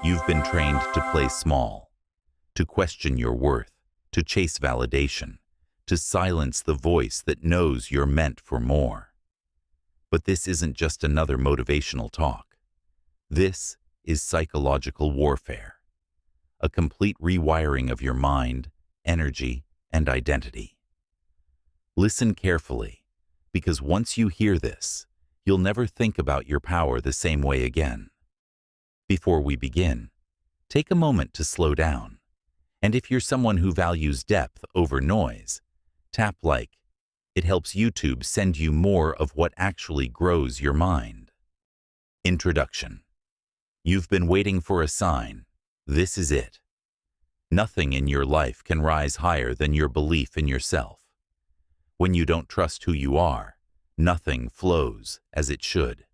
You've been trained to play small, to question your worth, to chase validation, to silence the voice that knows you're meant for more. But this isn't just another motivational talk. This is psychological warfare, a complete rewiring of your mind, energy, and identity. Listen carefully, because once you hear this, you'll never think about your power the same way again. Before we begin, take a moment to slow down. And if you're someone who values depth over noise, tap like. It helps YouTube send you more of what actually grows your mind. Introduction. You've been waiting for a sign. This is it. Nothing in your life can rise higher than your belief in yourself. When you don't trust who you are, nothing flows as it should.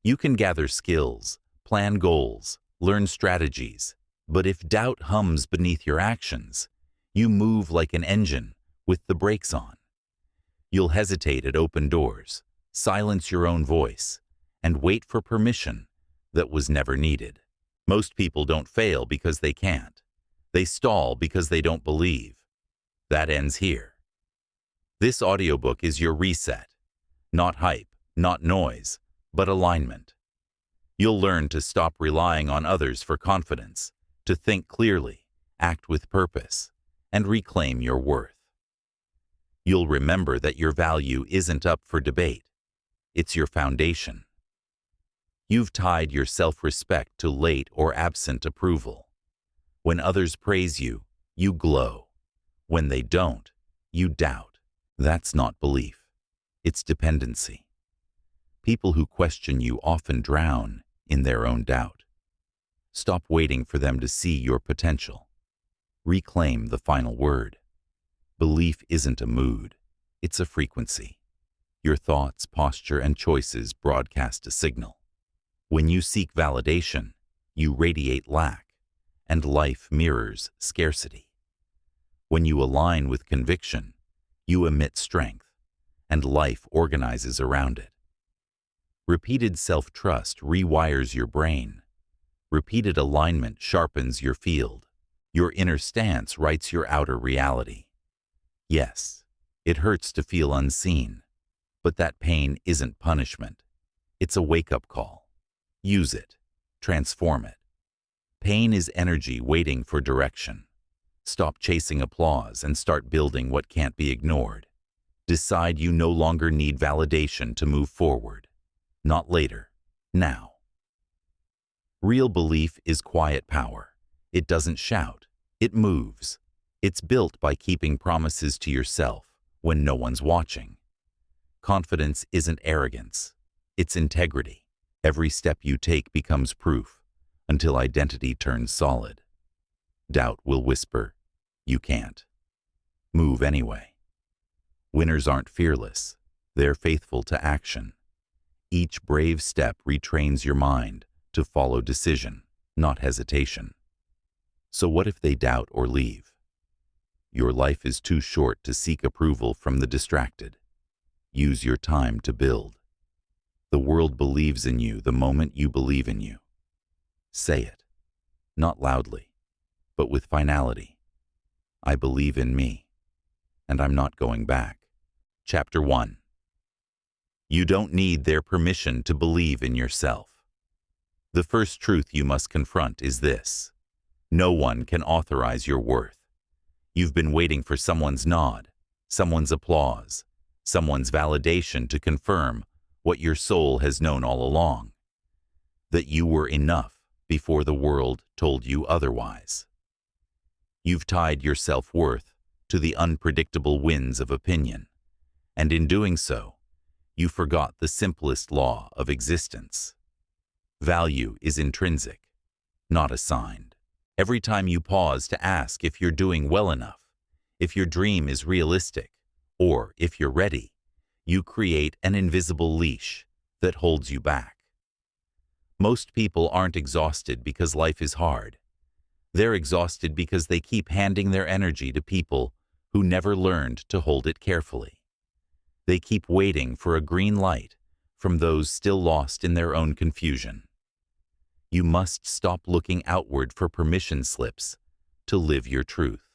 You can gather skills, plan goals, learn strategies, but if doubt hums beneath your actions, you move like an engine with the brakes on. You'll hesitate at open doors, silence your own voice, and wait for permission that was never needed. Most people don't fail because they can't. They stall because they don't believe. That ends here. This audiobook is your reset. Not hype, not noise, but alignment. You'll learn to stop relying on others for confidence, to think clearly, act with purpose, and reclaim your worth. You'll remember that your value isn't up for debate. It's your foundation. You've tied your self-respect to late or absent approval. When others praise you, you glow. When they don't, you doubt. That's not belief. It's dependency. People who question you often drown in their own doubt. Stop waiting for them to see your potential. Reclaim the final word. Belief isn't a mood, it's a frequency. Your thoughts, posture, and choices broadcast a signal. When you seek validation, you radiate lack, and life mirrors scarcity. When you align with conviction, you emit strength, and life organizes around it. Repeated self-trust rewires your brain. Repeated alignment sharpens your field. Your inner stance writes your outer reality. Yes, it hurts to feel unseen, but that pain isn't punishment. It's a wake-up call. Use it. Transform it. Pain is energy waiting for direction. Stop chasing applause and start building what can't be ignored. Decide you no longer need validation to move forward. Not later. Now. Real belief is quiet power. It doesn't shout. It moves. It's built by keeping promises to yourself when no one's watching. Confidence isn't arrogance. It's integrity. Every step you take becomes proof until identity turns solid. Doubt will whisper, "You can't." Move anyway. Winners aren't fearless. They're faithful to action. Each brave step retrains your mind to follow decision, not hesitation. So what if they doubt or leave? Your life is too short to seek approval from the distracted. Use your time to build. The world believes in you the moment you believe in you. Say it, not loudly, but with finality. I believe in me, and I'm not going back. Chapter 1. You don't need their permission to believe in yourself. The first truth you must confront is this: no one can authorize your worth. You've been waiting for someone's nod, someone's applause, someone's validation to confirm what your soul has known all along: that you were enough before the world told you otherwise. You've tied your self-worth to the unpredictable winds of opinion, and in doing so, you forgot the simplest law of existence. Value is intrinsic, not assigned. Every time you pause to ask if you're doing well enough, if your dream is realistic, or if you're ready, you create an invisible leash that holds you back. Most people aren't exhausted because life is hard. They're exhausted because they keep handing their energy to people who never learned to hold it carefully. They keep waiting for a green light from those still lost in their own confusion. You must stop looking outward for permission slips to live your truth.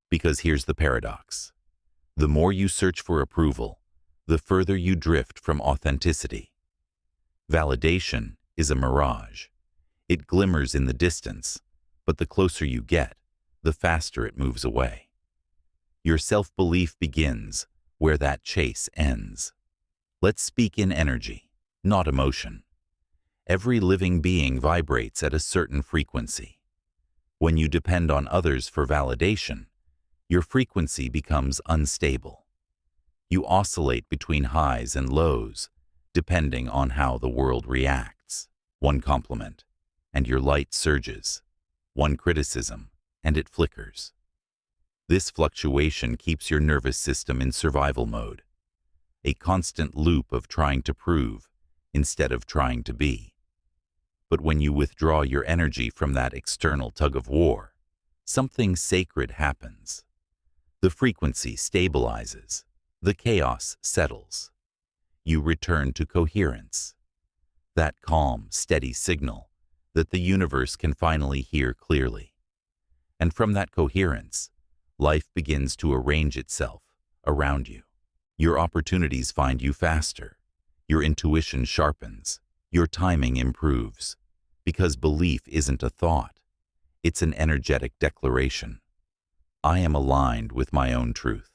Because here's the paradox. The more you search for approval, the further you drift from authenticity. Validation is a mirage. It glimmers in the distance, but the closer you get, the faster it moves away. Your self-belief begins where that chase ends. Let's speak in energy, not emotion. Every living being vibrates at a certain frequency. When you depend on others for validation, your frequency becomes unstable. You oscillate between highs and lows, depending on how the world reacts. One compliment, and your light surges. One criticism, and it flickers. This fluctuation keeps your nervous system in survival mode, a constant loop of trying to prove instead of trying to be. But when you withdraw your energy from that external tug-of-war, something sacred happens. The frequency stabilizes, the chaos settles. You return to coherence, that calm, steady signal that the universe can finally hear clearly. And from that coherence, life begins to arrange itself around you. Your opportunities find you faster. Your intuition sharpens. Your timing improves. Because belief isn't a thought. It's an energetic declaration. I am aligned with my own truth.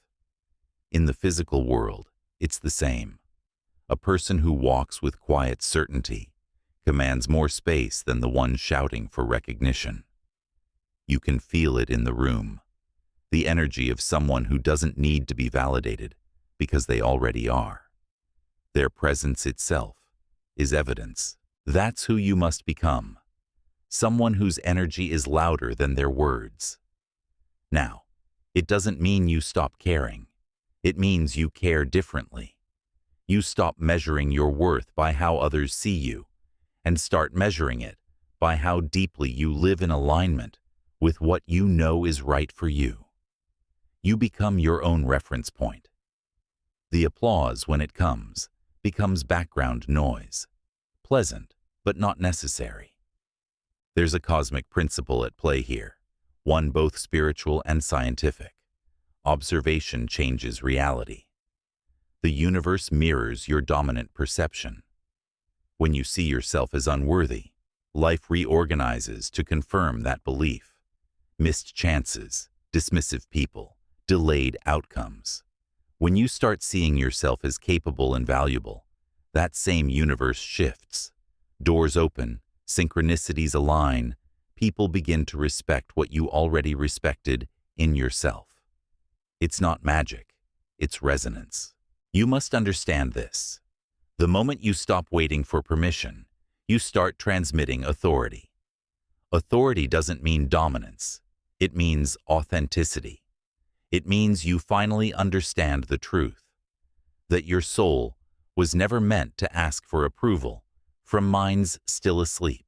In the physical world, it's the same. A person who walks with quiet certainty commands more space than the one shouting for recognition. You can feel it in the room. The energy of someone who doesn't need to be validated because they already are. Their presence itself is evidence. That's who you must become. Someone whose energy is louder than their words. Now, it doesn't mean you stop caring. It means you care differently. You stop measuring your worth by how others see you and start measuring it by how deeply you live in alignment with what you know is right for you. You become your own reference point. The applause, when it comes, becomes background noise, pleasant but not necessary. There's a cosmic principle at play here, one both spiritual and scientific. Observation changes reality. The universe mirrors your dominant perception. When you see yourself as unworthy, life reorganizes to confirm that belief. Missed chances, dismissive people, delayed outcomes. When you start seeing yourself as capable and valuable, that same universe shifts. Doors open, synchronicities align, people begin to respect what you already respected in yourself. It's not magic, it's resonance. You must understand this. The moment you stop waiting for permission, you start transmitting authority. Authority doesn't mean dominance. It means authenticity. It means you finally understand the truth, that your soul was never meant to ask for approval from minds still asleep.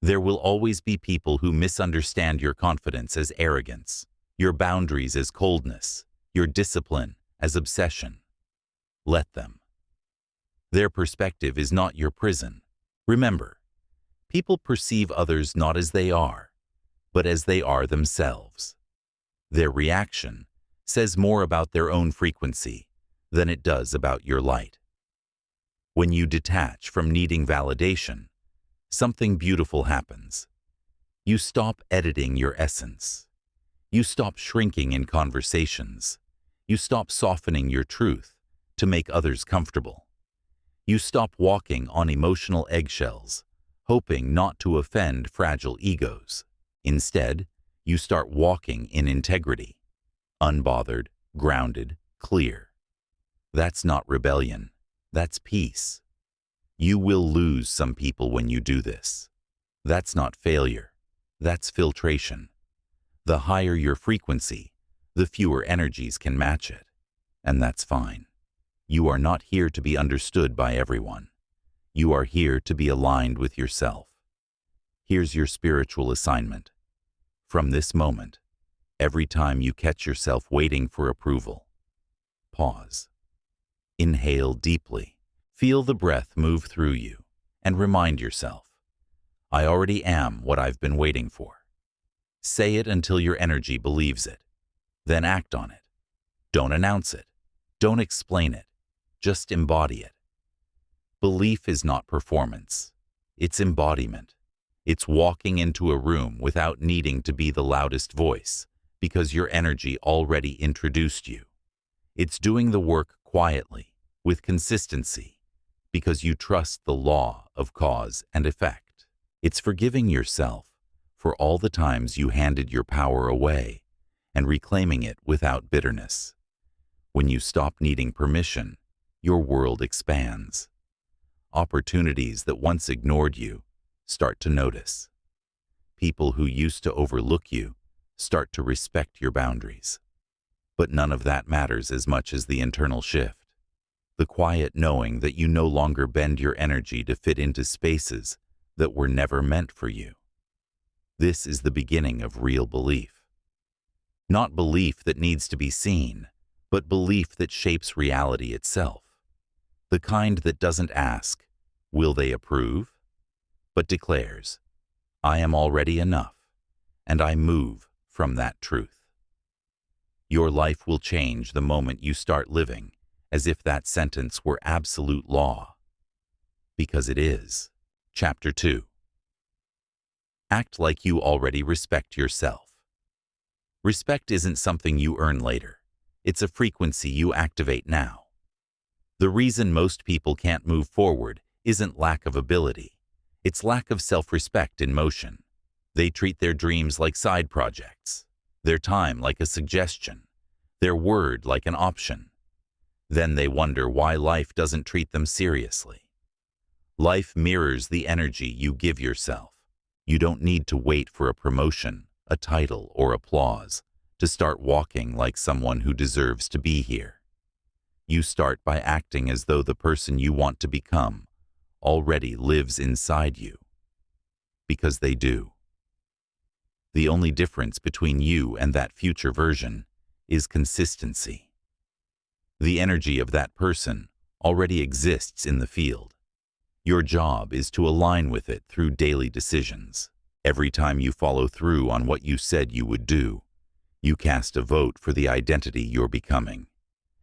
There will always be people who misunderstand your confidence as arrogance, your boundaries as coldness, your discipline as obsession. Let them. Their perspective is not your prison. Remember, people perceive others not as they are, but as they are themselves. Their reaction says more about their own frequency than it does about your light. When you detach from needing validation, something beautiful happens. You stop editing your essence. You stop shrinking in conversations. You stop softening your truth to make others comfortable. You stop walking on emotional eggshells, hoping not to offend fragile egos. Instead, you start walking in integrity, unbothered, grounded, clear. That's not rebellion. That's peace. You will lose some people when you do this. That's not failure. That's filtration. The higher your frequency, the fewer energies can match it. And that's fine. You are not here to be understood by everyone. You are here to be aligned with yourself. Here's your spiritual assignment. From this moment, every time you catch yourself waiting for approval, pause. Inhale deeply. Feel the breath move through you and remind yourself, I already am what I've been waiting for. Say it until your energy believes it. Then act on it. Don't announce it. Don't explain it. Just embody it. Belief is not performance. It's embodiment. It's walking into a room without needing to be the loudest voice, because your energy already introduced you. It's doing the work quietly, with consistency, because you trust the law of cause and effect. It's forgiving yourself for all the times you handed your power away and reclaiming it without bitterness. When you stop needing permission, your world expands. Opportunities that once ignored you start to notice. People who used to overlook you start to respect your boundaries. But none of that matters as much as the internal shift. The quiet knowing that you no longer bend your energy to fit into spaces that were never meant for you. This is the beginning of real belief. Not belief that needs to be seen, but belief that shapes reality itself. The kind that doesn't ask, will they approve? But declares, I am already enough, and I move from that truth. Your life will change the moment you start living as if that sentence were absolute law. Because it is. Chapter 2. Act like you already respect yourself. Respect isn't something you earn later. It's a frequency you activate now. The reason most people can't move forward isn't lack of ability. It's lack of self-respect in motion. They treat their dreams like side projects, their time like a suggestion, their word like an option. Then they wonder why life doesn't treat them seriously. Life mirrors the energy you give yourself. You don't need to wait for a promotion, a title, or applause to start walking like someone who deserves to be here. You start by acting as though the person you want to become already lives inside you. Because they do. The only difference between you and that future version is consistency. The energy of that person already exists in the field. Your job is to align with it through daily decisions. Every time you follow through on what you said you would do, you cast a vote for the identity you're becoming.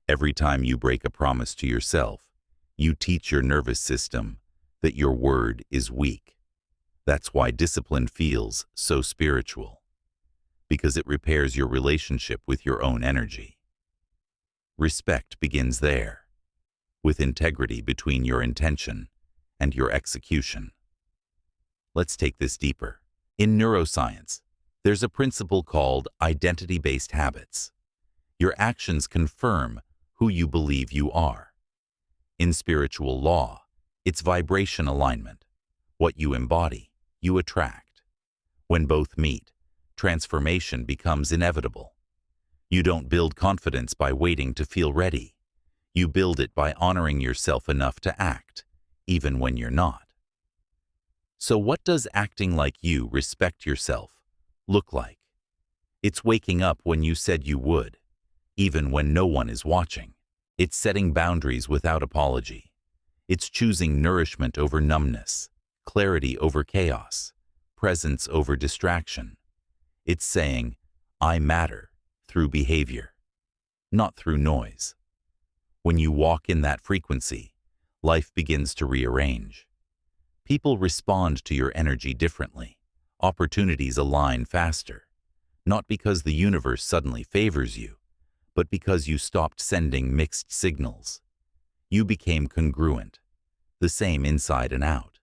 Every time you break a promise to yourself, you teach your nervous system that your word is weak. That's why discipline feels so spiritual, because it repairs your relationship with your own energy. Respect begins there, with integrity between your intention and your execution. Let's take this deeper. In neuroscience, there's a principle called identity-based habits. Your actions confirm who you believe you are. In spiritual law, it's vibration alignment. What you embody, you attract. When both meet, transformation becomes inevitable. You don't build confidence by waiting to feel ready. You build it by honoring yourself enough to act, even when you're not. So what does acting like you respect yourself look like? It's waking up when you said you would, even when no one is watching. It's setting boundaries without apology. It's choosing nourishment over numbness, clarity over chaos, presence over distraction. It's saying, I matter, through behavior, not through noise. When you walk in that frequency, life begins to rearrange. People respond to your energy differently. Opportunities align faster, not because the universe suddenly favors you, but because you stopped sending mixed signals. You became congruent, the same inside and out.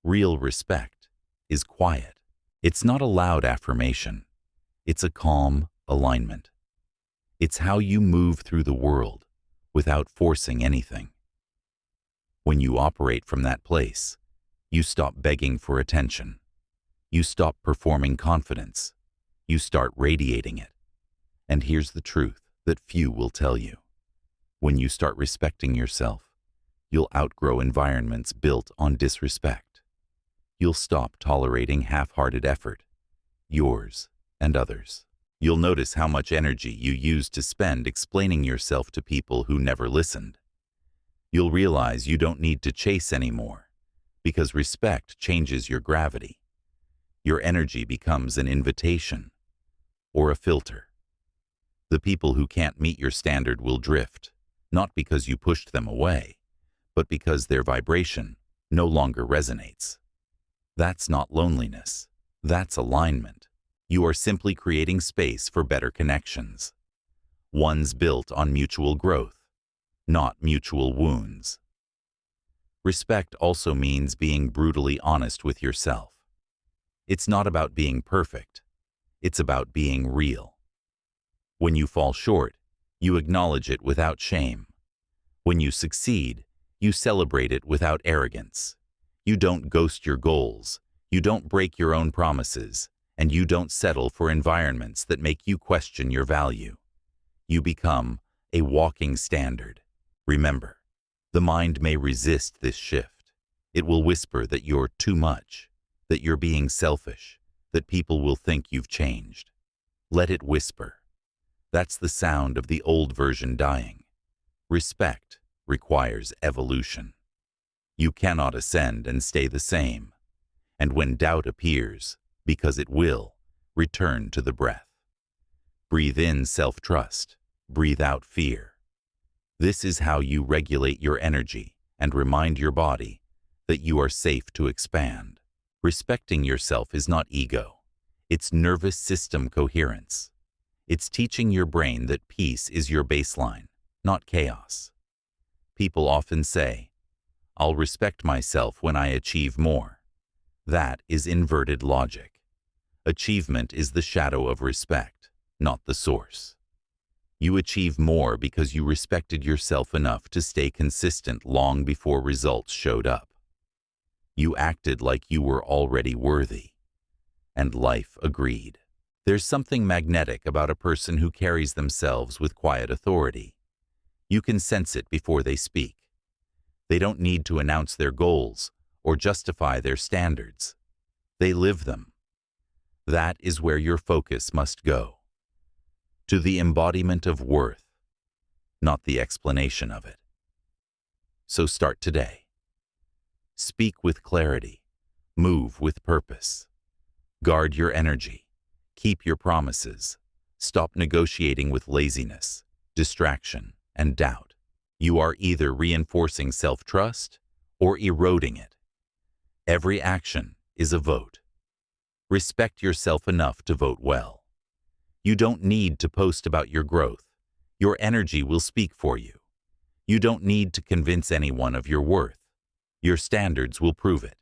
Real respect is quiet. It's not a loud affirmation. It's a calm alignment. It's how you move through the world without forcing anything. When you operate from that place, you stop begging for attention. You stop performing confidence. You start radiating it. And here's the truth that few will tell you. When you start respecting yourself, you'll outgrow environments built on disrespect. You'll stop tolerating half-hearted effort, yours and others. You'll notice how much energy you used to spend explaining yourself to people who never listened. You'll realize you don't need to chase anymore, Because respect changes your gravity. Your energy becomes an invitation or a filter. The people who can't meet your standard will drift, not because you pushed them away, but because their vibration no longer resonates. That's not loneliness. That's alignment. You are simply creating space for better connections. Ones built on mutual growth, not mutual wounds. Respect also means being brutally honest with yourself. It's not about being perfect. It's about being real. When you fall short, you acknowledge it without shame. When you succeed, you celebrate it without arrogance. You don't ghost your goals. You don't break your own promises. And you don't settle for environments that make you question your value. You become a walking standard. Remember, the mind may resist this shift. It will whisper that you're too much, that you're being selfish, that people will think you've changed. Let it whisper. That's the sound of the old version dying. Respect requires evolution. You cannot ascend and stay the same. And when doubt appears, because it will, return to the breath. Breathe in self-trust. Breathe out fear. This is how you regulate your energy and remind your body that you are safe to expand. Respecting yourself is not ego. It's nervous system coherence. It's teaching your brain that peace is your baseline, not chaos. People often say, "I'll respect myself when I achieve more." That is inverted logic. Achievement is the shadow of respect, not the source. You achieve more because you respected yourself enough to stay consistent long before results showed up. You acted like you were already worthy. And life agreed. There's something magnetic about a person who carries themselves with quiet authority. You can sense it before they speak. They don't need to announce their goals or justify their standards. They live them. That is where your focus must go. To the embodiment of worth, not the explanation of it. So start today. Speak with clarity. Move with purpose. Guard your energy. Keep your promises. Stop negotiating with laziness, distraction, and doubt. You are either reinforcing self-trust or eroding it. Every action is a vote. Respect yourself enough to vote well. You don't need to post about your growth. Your energy will speak for you. You don't need to convince anyone of your worth. Your standards will prove it.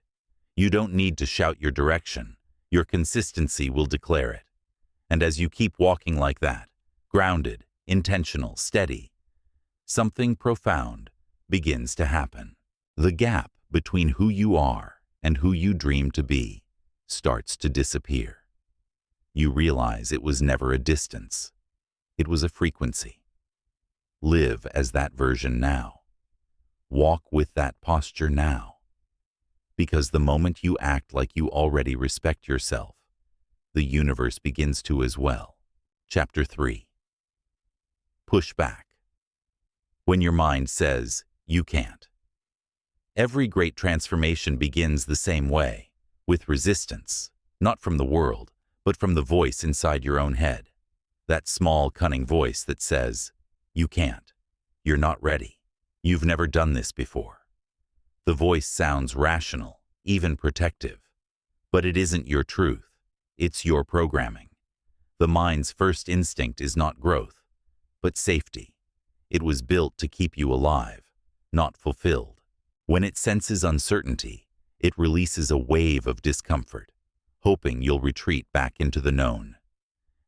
You don't need to shout your direction. Your consistency will declare it. And as you keep walking like that, grounded, intentional, steady, something profound begins to happen. The gap between who you are and who you dream to be starts to disappear. You realize it was never a distance. It was a frequency. Live as that version now. Walk with that posture now. Because the moment you act like you already respect yourself, the universe begins to as well. Chapter 3. Push back. When your mind says, you can't. Every great transformation begins the same way, with resistance, not from the world, but from the voice inside your own head. That small, cunning voice that says, you can't. You're not ready. You've never done this before. The voice sounds rational, even protective. But it isn't your truth. It's your programming. The mind's first instinct is not growth, but safety. It was built to keep you alive, not fulfilled. When it senses uncertainty, it releases a wave of discomfort, hoping you'll retreat back into the known.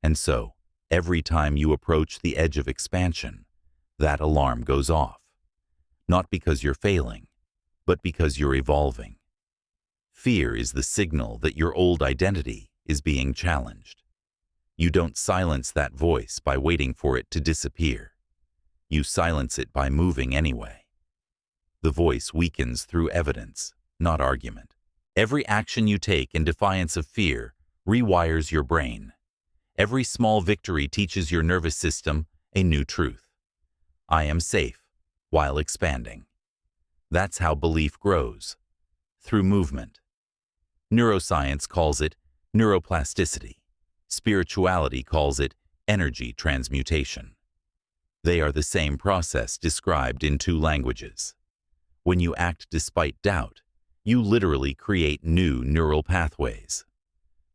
And so, every time you approach the edge of expansion, that alarm goes off. Not because you're failing, but because you're evolving. Fear is the signal that your old identity is being challenged. You don't silence that voice by waiting for it to disappear. You silence it by moving anyway. The voice weakens through evidence, not argument. Every action you take in defiance of fear rewires your brain. Every small victory teaches your nervous system a new truth. I am safe while expanding. That's how belief grows. through movement. Neuroscience calls it neuroplasticity. Spirituality calls it energy transmutation. They are the same process described in two languages. When you act despite doubt, you literally create new neural pathways.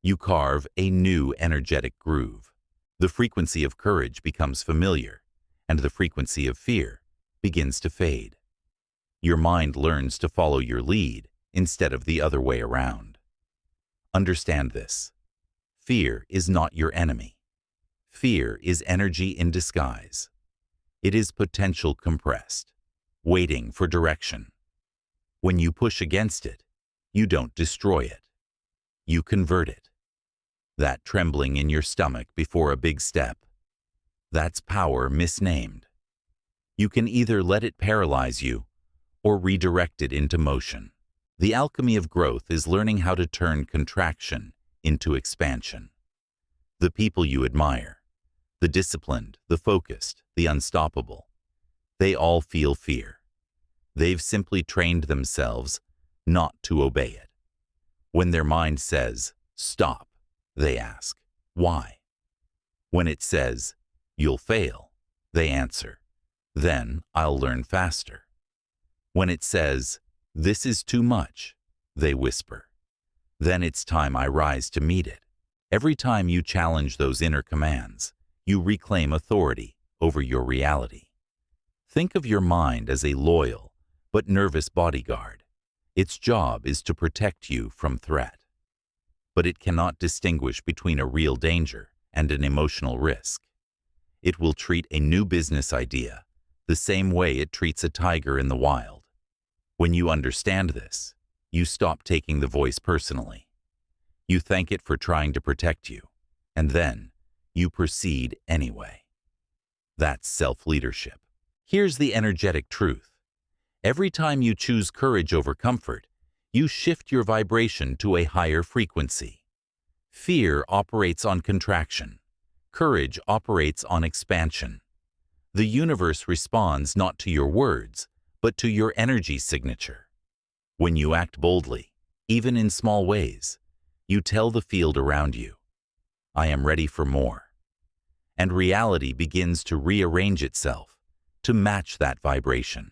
You carve a new energetic groove. The frequency of courage becomes familiar, and the frequency of fear begins to fade. Your mind learns to follow your lead instead of the other way around. Understand this. Fear is not your enemy. Fear is energy in disguise. It is potential compressed, waiting for direction. When you push against it, you don't destroy it. You convert it. That trembling in your stomach before a big step, that's power misnamed. You can either let it paralyze you or redirect it into motion. The alchemy of growth is learning how to turn contraction into expansion. The people you admire, the disciplined, the focused, the unstoppable, they all feel fear. They've simply trained themselves not to obey it. When their mind says, "Stop," they ask, "Why?" When it says, "You'll fail," they answer, "Then I'll learn faster." When it says, "This is too much," they whisper, "Then it's time I rise to meet it." Every time you challenge those inner commands, you reclaim authority over your reality. Think of your mind as a loyal but nervous bodyguard. Its job is to protect you from threat. But it cannot distinguish between a real danger and an emotional risk. It will treat a new business idea the same way it treats a tiger in the wild. When you understand this, you stop taking the voice personally. You thank it for trying to protect you, and then you proceed anyway. That's self-leadership. Here's the energetic truth. Every time you choose courage over comfort, you shift your vibration to a higher frequency. Fear operates on contraction. Courage operates on expansion. The universe responds not to your words, but to your energy signature. When you act boldly, even in small ways, you tell the field around you, "I am ready for more." And reality begins to rearrange itself to match that vibration.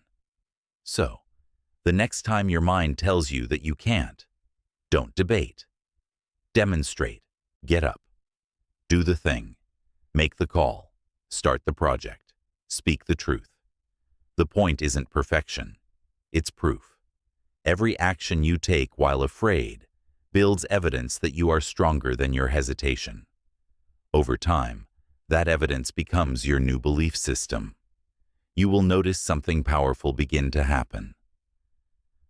So, the next time your mind tells you that you can't, don't debate. Demonstrate. Get up. Do the thing. Make the call. Start the project. Speak the truth. The point isn't perfection. It's proof. Every action you take while afraid builds evidence that you are stronger than your hesitation. Over time, that evidence becomes your new belief system. You will notice something powerful begin to happen.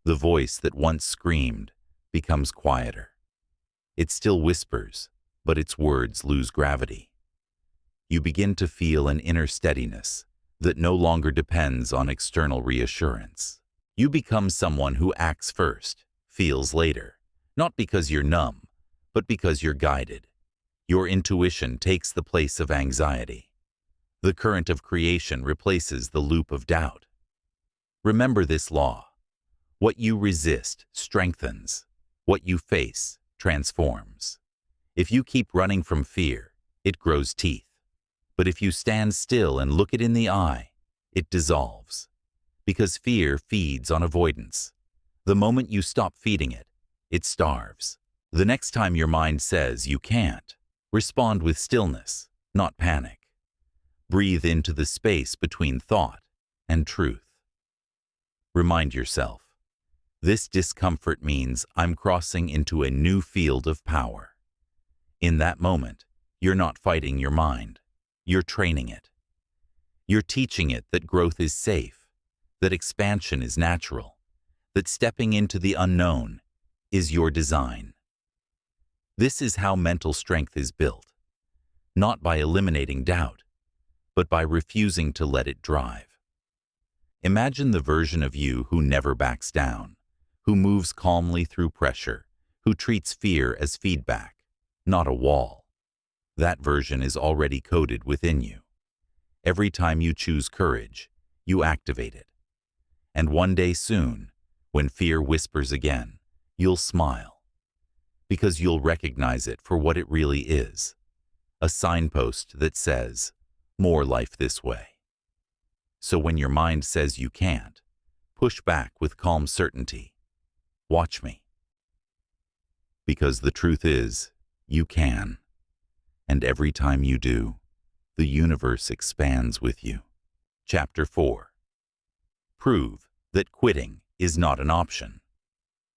The voice that once screamed becomes quieter. It still whispers, but its words lose gravity. You begin to feel an inner steadiness that no longer depends on external reassurance. You become someone who acts first, feels later, not because you're numb, but because you're guided. Your intuition takes the place of anxiety. The current of creation replaces the loop of doubt. Remember this law. What you resist strengthens. What you face transforms. If you keep running from fear, it grows teeth. But if you stand still and look it in the eye, it dissolves. Because fear feeds on avoidance. The moment you stop feeding it, it starves. The next time your mind says you can't, respond with stillness, not panic. Breathe into the space between thought and truth. Remind yourself, this discomfort means I'm crossing into a new field of power. In that moment, you're not fighting your mind. You're training it. You're teaching it that growth is safe, that expansion is natural, that stepping into the unknown is your design. This is how mental strength is built, not by eliminating doubt, but by refusing to let it drive. Imagine the version of you who never backs down, who moves calmly through pressure, who treats fear as feedback, not a wall. That version is already coded within you. Every time you choose courage, you activate it. And one day soon, when fear whispers again, you'll smile, because you'll recognize it for what it really is, a signpost that says, more life this way. So when your mind says you can't, push back with calm certainty. Watch me. Because the truth is, you can. And every time you do, the universe expands with you. Chapter 4. Prove that quitting is not an option.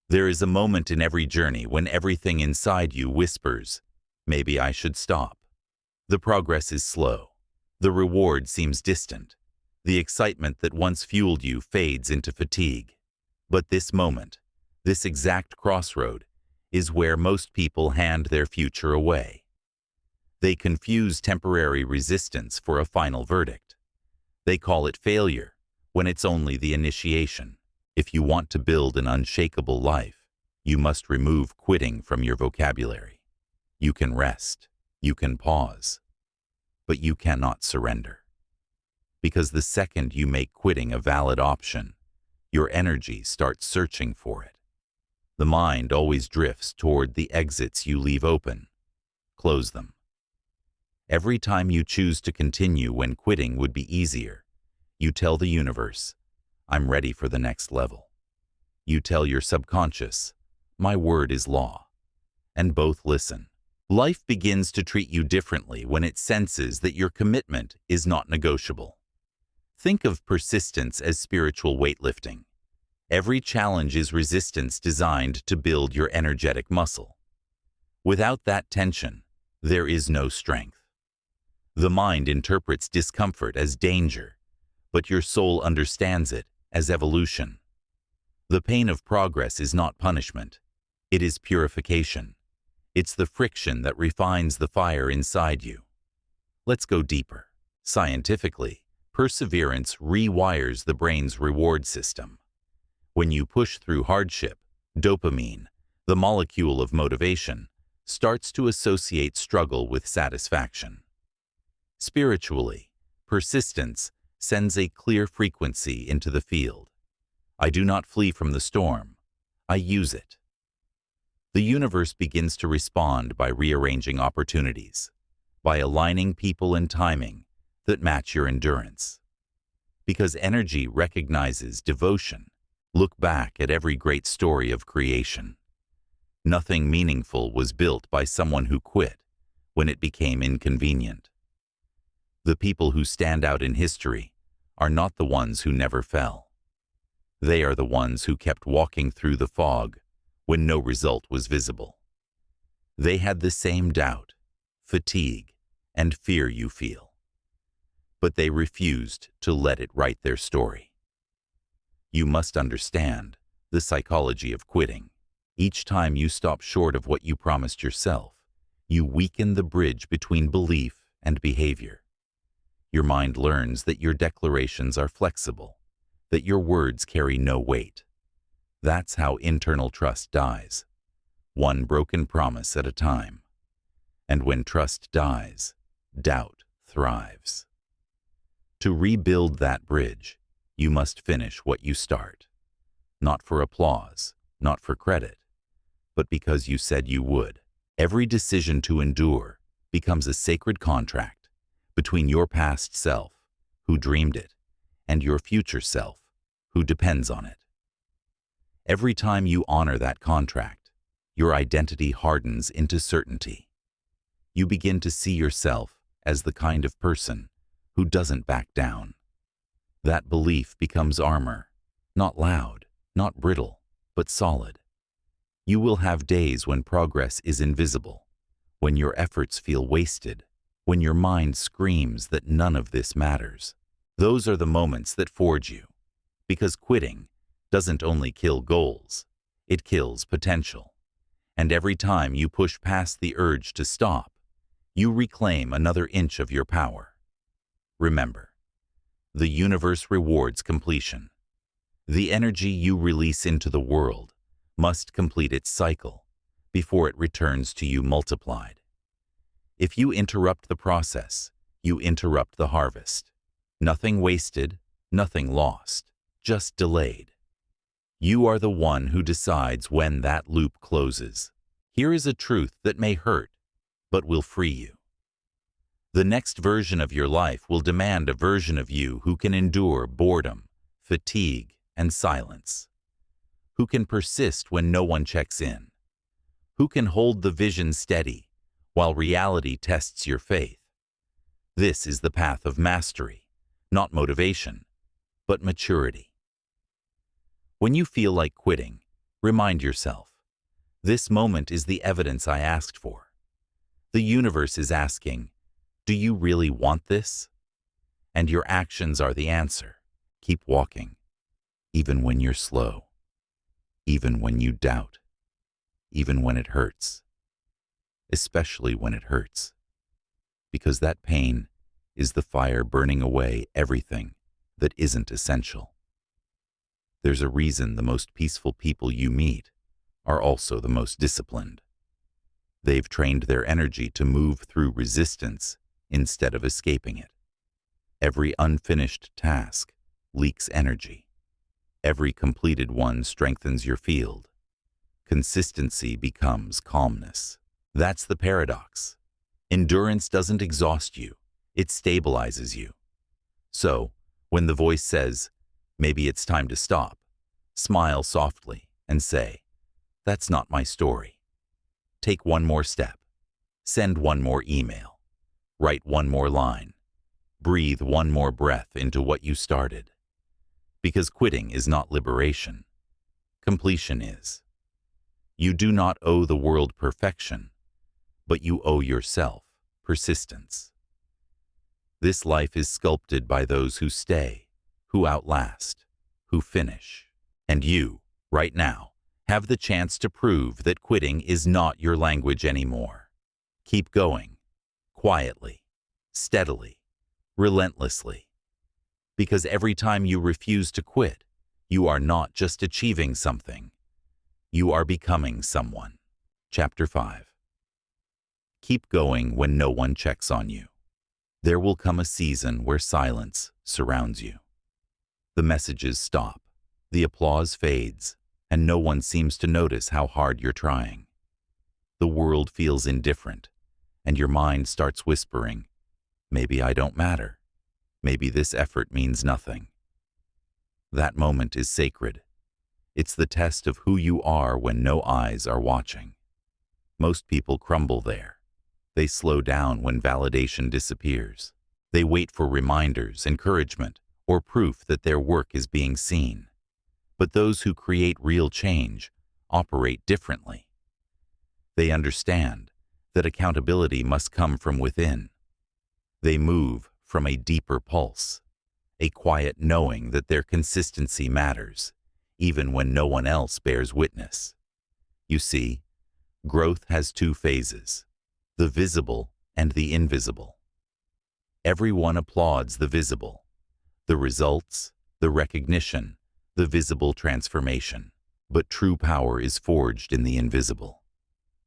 There is a moment in every journey when everything inside you whispers, maybe I should stop. The progress is slow. The reward seems distant. The excitement that once fueled you fades into fatigue. But this moment, this exact crossroad, is where most people hand their future away. They confuse temporary resistance for a final verdict. They call it failure, when it's only the initiation. If you want to build an unshakable life, you must remove quitting from your vocabulary. You can rest, you can pause, but you cannot surrender. Because the second you make quitting a valid option, your energy starts searching for it. The mind always drifts toward the exits you leave open. Close them. Every time you choose to continue when quitting would be easier, you tell the universe, I'm ready for the next level. You tell your subconscious, my word is law. And both listen. Life begins to treat you differently when it senses that your commitment is not negotiable. Think of persistence as spiritual weightlifting. Every challenge is resistance designed to build your energetic muscle. Without that tension, there is no strength. The mind interprets discomfort as danger, but your soul understands it as evolution. The pain of progress is not punishment. It is purification. It's the friction that refines the fire inside you. Let's go deeper. Scientifically, perseverance rewires the brain's reward system. When you push through hardship, dopamine, the molecule of motivation, starts to associate struggle with satisfaction. Spiritually, persistence sends a clear frequency into the field. I do not flee from the storm. I use it. The universe begins to respond by rearranging opportunities, by aligning people and timing that match your endurance. Because energy recognizes devotion, look back at every great story of creation. Nothing meaningful was built by someone who quit when it became inconvenient. The people who stand out in history are not the ones who never fell. They are the ones who kept walking through the fog when no result was visible. They had the same doubt, fatigue, and fear you feel. But they refused to let it write their story. You must understand the psychology of quitting. Each time you stop short of what you promised yourself, you weaken the bridge between belief and behavior. Your mind learns that your declarations are flexible, that your words carry no weight. That's how internal trust dies, one broken promise at a time. And when trust dies, doubt thrives. To rebuild that bridge, you must finish what you start. Not for applause, not for credit, but because you said you would. Every decision to endure becomes a sacred contract between your past self, who dreamed it, and your future self, who depends on it. Every time you honor that contract, your identity hardens into certainty. You begin to see yourself as the kind of person who doesn't back down. That belief becomes armor, not loud, not brittle, but solid. You will have days when progress is invisible, when your efforts feel wasted, when your mind screams that none of this matters. Those are the moments that forge you, because quitting doesn't only kill goals, it kills potential. And every time you push past the urge to stop, you reclaim another inch of your power. Remember, the universe rewards completion. The energy you release into the world must complete its cycle before it returns to you multiplied. If you interrupt the process, you interrupt the harvest. Nothing wasted, nothing lost, just delayed. You are the one who decides when that loop closes. Here is a truth that may hurt, but will free you. The next version of your life will demand a version of you who can endure boredom, fatigue, and silence. Who can persist when no one checks in. Who can hold the vision steady while reality tests your faith. This is the path of mastery, not motivation, but maturity. When you feel like quitting, remind yourself, this moment is the evidence I asked for. The universe is asking, do you really want this? And your actions are the answer. Keep walking, even when you're slow, even when you doubt, even when it hurts, especially when it hurts, because that pain is the fire burning away everything that isn't essential. There's a reason the most peaceful people you meet are also the most disciplined. They've trained their energy to move through resistance instead of escaping it. Every unfinished task leaks energy. Every completed one strengthens your field. Consistency becomes calmness. That's the paradox. Endurance doesn't exhaust you, it stabilizes you. So, when the voice says, maybe it's time to stop, smile softly and say, that's not my story. Take one more step. Send one more email. Write one more line. Breathe one more breath into what you started. Because quitting is not liberation. Completion is. You do not owe the world perfection, but you owe yourself persistence. This life is sculpted by those who stay, who outlast, who finish. And you, right now, have the chance to prove that quitting is not your language anymore. Keep going, quietly, steadily, relentlessly. Because every time you refuse to quit, you are not just achieving something, you are becoming someone. Chapter 5. Keep going when no one checks on you. There will come a season where silence surrounds you. The messages stop, the applause fades, and no one seems to notice how hard you're trying. The world feels indifferent, and your mind starts whispering, maybe I don't matter. Maybe this effort means nothing. That moment is sacred. It's the test of who you are when no eyes are watching. Most people crumble there. They slow down when validation disappears. They wait for reminders, encouragement, or proof that their work is being seen. But those who create real change operate differently. They understand that accountability must come from within. They move from a deeper pulse, a quiet knowing that their consistency matters, even when no one else bears witness. You see, growth has two phases, the visible and the invisible. Everyone applauds the visible, the results, the recognition, the visible transformation. But true power is forged in the invisible.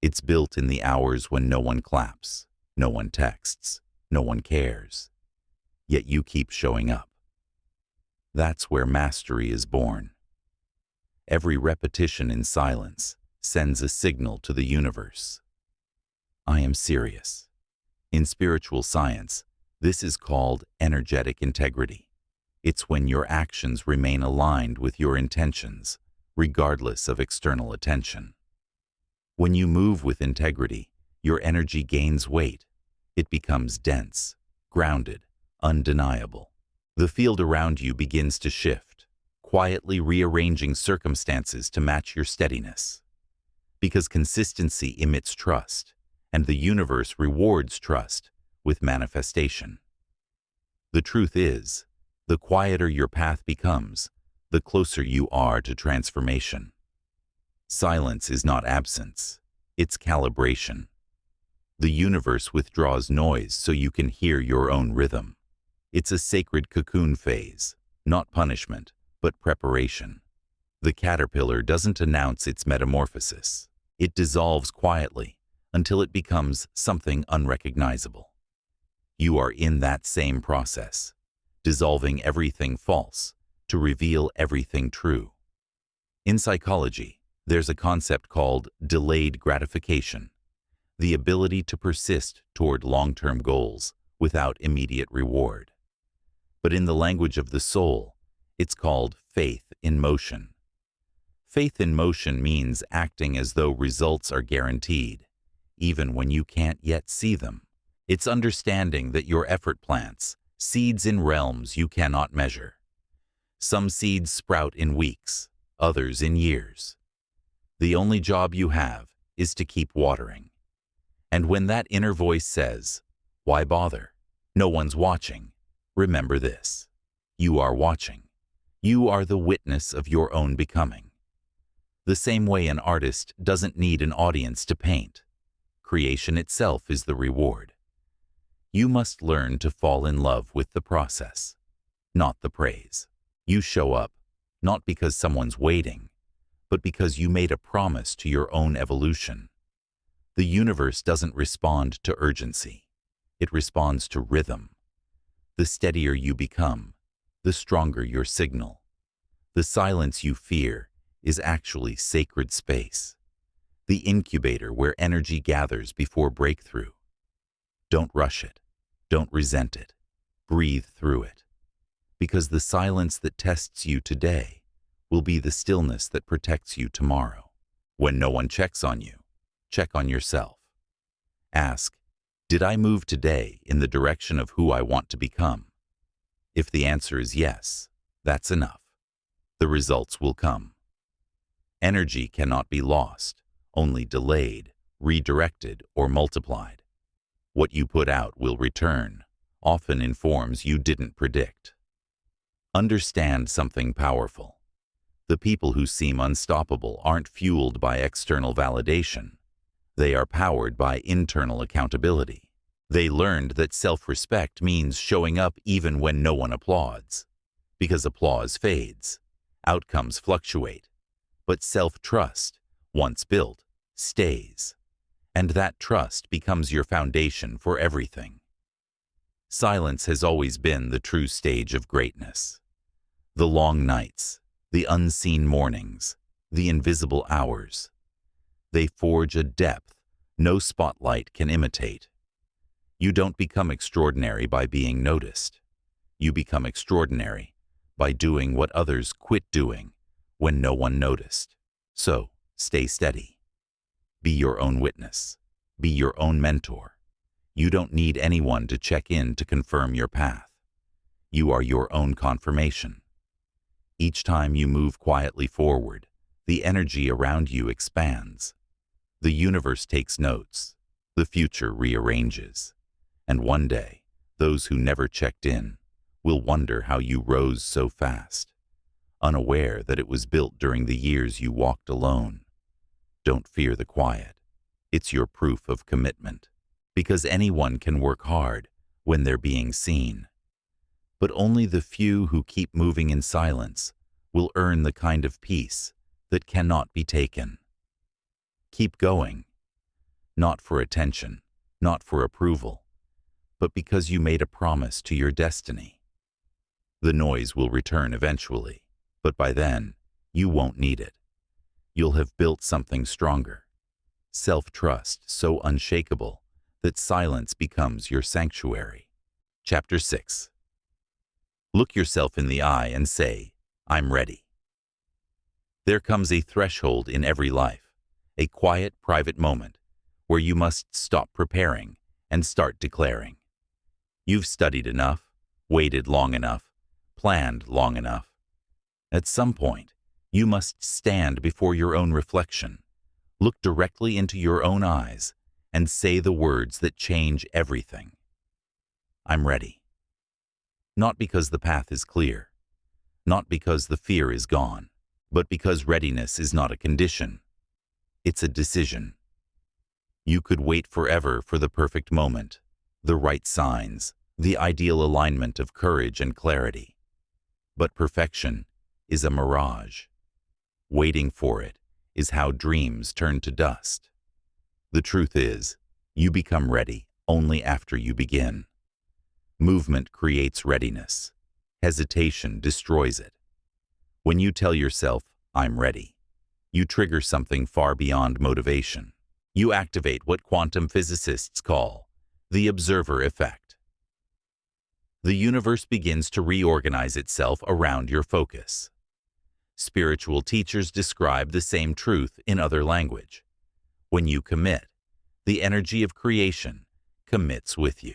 It's built in the hours when no one claps, no one texts, no one cares. Yet you keep showing up. That's where mastery is born. Every repetition in silence sends a signal to the universe. I am serious. In spiritual science, this is called energetic integrity. It's when your actions remain aligned with your intentions, regardless of external attention. When you move with integrity, your energy gains weight. It becomes dense, grounded, undeniable. The field around you begins to shift, quietly rearranging circumstances to match your steadiness. Because consistency emits trust, and the universe rewards trust with manifestation. The truth is, the quieter your path becomes, the closer you are to transformation. Silence is not absence, it's calibration. The universe withdraws noise so you can hear your own rhythm. It's a sacred cocoon phase, not punishment, but preparation. The caterpillar doesn't announce its metamorphosis. It dissolves quietly until it becomes something unrecognizable. You are in that same process, dissolving everything false to reveal everything true. In psychology, there's a concept called delayed gratification, the ability to persist toward long-term goals without immediate reward. But in the language of the soul, it's called faith in motion. Faith in motion means acting as though results are guaranteed, even when you can't yet see them. It's understanding that your effort plants seeds in realms you cannot measure. Some seeds sprout in weeks, others in years. The only job you have is to keep watering. And when that inner voice says, "Why bother? No one's watching," remember this: you are watching. You are the witness of your own becoming. The same way an artist doesn't need an audience to paint. Creation itself is the reward. You must learn to fall in love with the process, not the praise. You show up, not because someone's waiting, but because you made a promise to your own evolution. The universe doesn't respond to urgency. It responds to rhythm. The steadier you become, the stronger your signal. The silence you fear is actually sacred space, the incubator where energy gathers before breakthrough. Don't rush it. Don't resent it. Breathe through it. Because the silence that tests you today will be the stillness that protects you tomorrow. When no one checks on you, check on yourself. Ask, did I move today in the direction of who I want to become? If the answer is yes, that's enough. The results will come. Energy cannot be lost, only delayed, redirected, or multiplied. What you put out will return, often in forms you didn't predict. Understand something powerful. The people who seem unstoppable aren't fueled by external validation. They are powered by internal accountability. They learned that self-respect means showing up even when no one applauds. Because applause fades, outcomes fluctuate, but self-trust, once built, stays. And that trust becomes your foundation for everything. Silence has always been the true stage of greatness. The long nights, the unseen mornings, the invisible hours. They forge a depth no spotlight can imitate. You don't become extraordinary by being noticed. You become extraordinary by doing what others quit doing when no one noticed. So, stay steady. Be your own witness. Be your own mentor. You don't need anyone to check in to confirm your path. You are your own confirmation. Each time you move quietly forward, the energy around you expands. The universe takes notes. The future rearranges. And one day, those who never checked in will wonder how you rose so fast, unaware that it was built during the years you walked alone. Don't fear the quiet. It's your proof of commitment. Because anyone can work hard when they're being seen. But only the few who keep moving in silence will earn the kind of peace that cannot be taken. Keep going. Not for attention, not for approval, but because you made a promise to your destiny. The noise will return eventually, but by then, you won't need it. You'll have built something stronger. Self-trust so unshakable that silence becomes your sanctuary. Chapter 6. Look yourself in the eye and say, "I'm ready." There comes a threshold in every life, a quiet, private moment where you must stop preparing and start declaring. You've studied enough, waited long enough, planned long enough. At some point, you must stand before your own reflection, look directly into your own eyes, and say the words that change everything. I'm ready. Not because the path is clear, not because the fear is gone, but because readiness is not a condition. It's a decision. You could wait forever for the perfect moment, the right signs, the ideal alignment of courage and clarity. But perfection is a mirage. Waiting for it is how dreams turn to dust. The truth is, you become ready only after you begin. Movement creates readiness. Hesitation destroys it. When you tell yourself, "I'm ready," You trigger something far beyond motivation. You activate what quantum physicists call the observer effect. The universe begins to reorganize itself around your focus. Spiritual teachers describe the same truth in other language. When you commit, the energy of creation commits with you.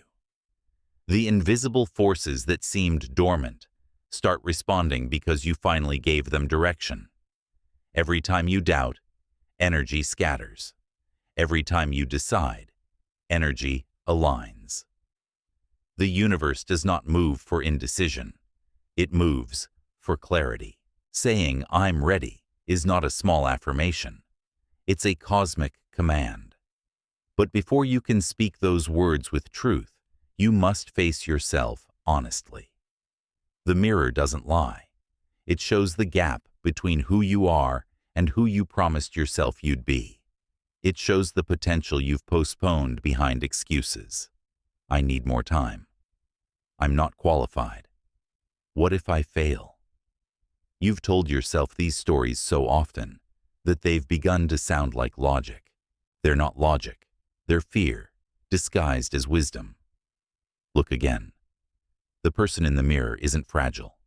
The invisible forces that seemed dormant start responding because you finally gave them direction. Every time you doubt, energy scatters. Every time you decide, energy aligns. The universe does not move for indecision. It moves for clarity. Saying, "I'm ready," is not a small affirmation. It's a cosmic command. But before you can speak those words with truth, you must face yourself honestly. The mirror doesn't lie. It shows the gap between who you are and who you promised yourself you'd be. It shows the potential you've postponed behind excuses. I need more time. I'm not qualified. What if I fail? You've told yourself these stories so often that they've begun to sound like logic. They're not logic. They're fear, disguised as wisdom. Look again. The person in the mirror isn't fragile.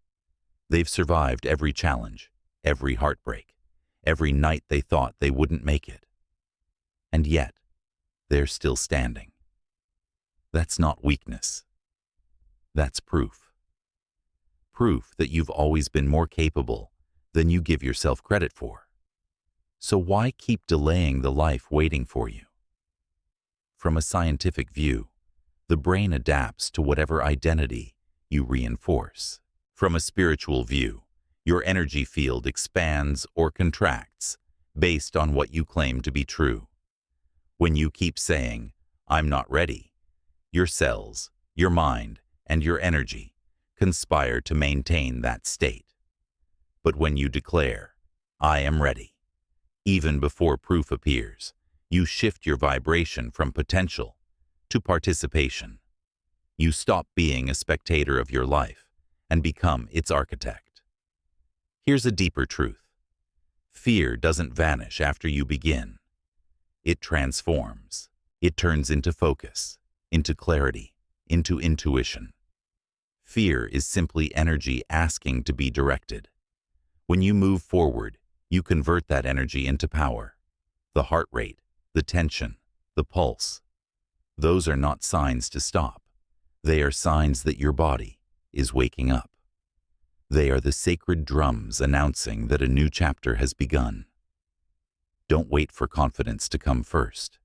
They've survived every challenge, every heartbreak, every night they thought they wouldn't make it. And yet, they're still standing. That's not weakness. That's proof. Proof that you've always been more capable than you give yourself credit for. So why keep delaying the life waiting for you? From a scientific view, the brain adapts to whatever identity you reinforce. From a spiritual view, your energy field expands or contracts based on what you claim to be true. When you keep saying, "I'm not ready," your cells, your mind, and your energy conspire to maintain that state. But when you declare, "I am ready," even before proof appears, you shift your vibration from potential to participation. You stop being a spectator of your life and become its architect. Here's a deeper truth. Fear doesn't vanish after you begin. It transforms. It turns into focus, into clarity, into intuition. Fear is simply energy asking to be directed. When you move forward, you convert that energy into power. The heart rate, the tension, the pulse. Those are not signs to stop. They are signs that your body is waking up. They are the sacred drums announcing that a new chapter has begun. Don't wait for confidence to come first.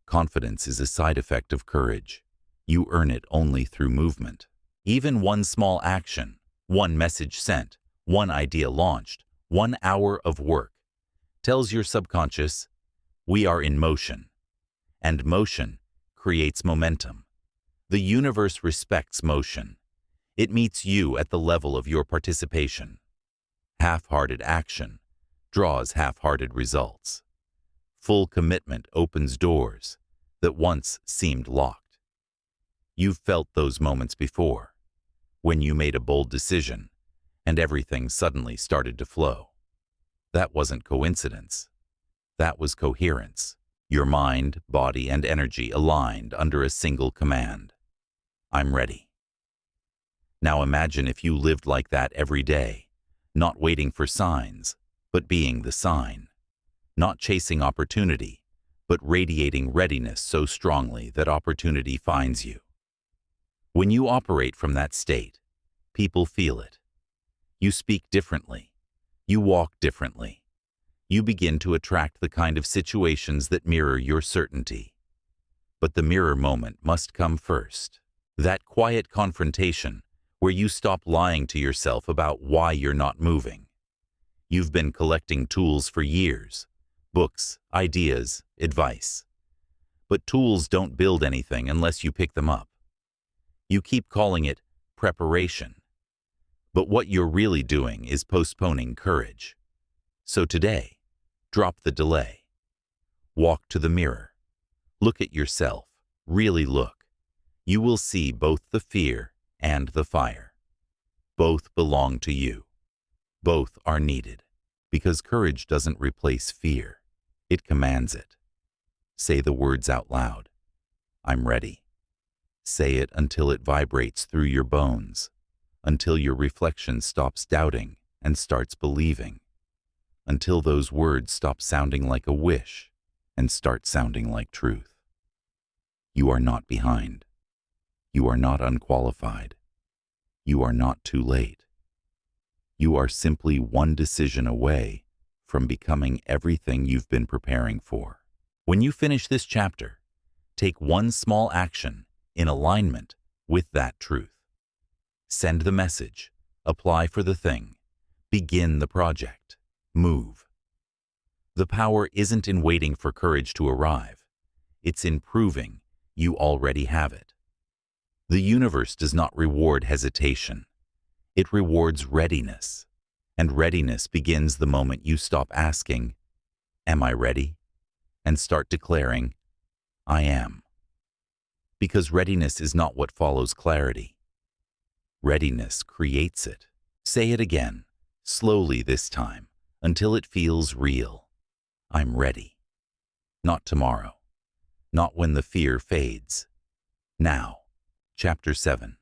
Confidence is a side effect of courage. You earn it only through movement. Even one small action, one message sent, one idea launched, 1 hour of work, tells your subconscious, we are in motion. And motion creates momentum. The universe respects motion. It meets you at the level of your participation. Half-hearted action draws half-hearted results. Full commitment opens doors that once seemed locked. You've felt those moments before, when you made a bold decision and everything suddenly started to flow. That wasn't coincidence. That was coherence. Your mind, body, and energy aligned under a single command. I'm ready. Now imagine if you lived like that every day, not waiting for signs, but being the sign. Not chasing opportunity, but radiating readiness so strongly that opportunity finds you. When you operate from that state, people feel it. You speak differently. You walk differently. You begin to attract the kind of situations that mirror your certainty. But the mirror moment must come first. That quiet confrontation where you stop lying to yourself about why you're not moving. You've been collecting tools for years. Books, ideas, advice. But tools don't build anything unless you pick them up. You keep calling it preparation. But what you're really doing is postponing courage. So today, drop the delay. Walk to the mirror. Look at yourself. Really look. You will see both the fear and the fire. Both belong to you. Both are needed. Because courage doesn't replace fear. It commands it. Say the words out loud. I'm ready. Say it until it vibrates through your bones, until your reflection stops doubting and starts believing, until those words stop sounding like a wish and start sounding like truth. You are not behind. You are not unqualified. You are not too late. You are simply one decision away from becoming everything you've been preparing for. When you finish this chapter, take one small action in alignment with that truth. Send the message, apply for the thing, begin the project, move. The power isn't in waiting for courage to arrive. It's in proving you already have it. The universe does not reward hesitation. It rewards readiness. And readiness begins the moment you stop asking, "Am I ready?" and start declaring, "I am." Because readiness is not what follows clarity. Readiness creates it. Say it again, slowly this time, until it feels real. I'm ready. Not tomorrow. Not when the fear fades. Now. Chapter 7.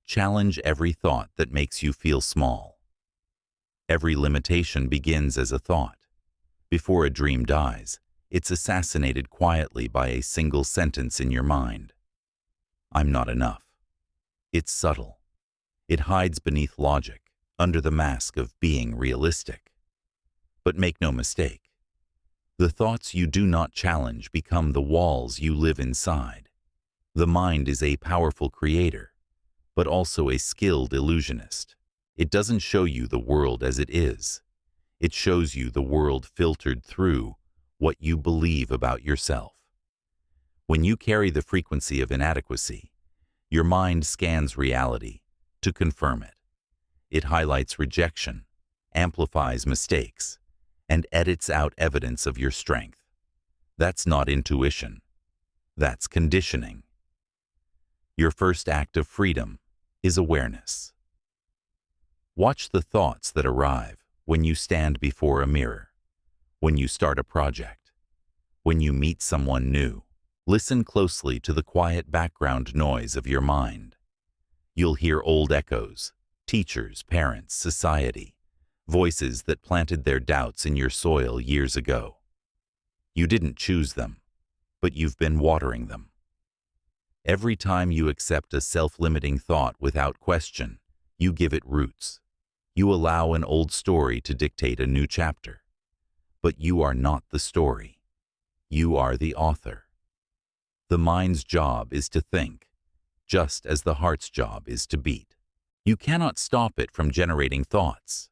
Challenge every thought that makes you feel small. Every limitation begins as a thought. Before a dream dies, it's assassinated quietly by a single sentence in your mind. I'm not enough. It's subtle. It hides beneath logic, under the mask of being realistic. But make no mistake. The thoughts you do not challenge become the walls you live inside. The mind is a powerful creator, but also a skilled illusionist. It doesn't show you the world as it is. It shows you the world filtered through what you believe about yourself. When you carry the frequency of inadequacy, your mind scans reality to confirm it. It highlights rejection, amplifies mistakes, and edits out evidence of your strength. That's not intuition. That's conditioning. Your first act of freedom is awareness. Watch the thoughts that arrive when you stand before a mirror, when you start a project, when you meet someone new. Listen closely to the quiet background noise of your mind. You'll hear old echoes, teachers, parents, society, voices that planted their doubts in your soil years ago. You didn't choose them, but you've been watering them. Every time you accept a self-limiting thought without question, you give it roots. You allow an old story to dictate a new chapter. But you are not the story. You are the author. The mind's job is to think, just as the heart's job is to beat. You cannot stop it from generating thoughts,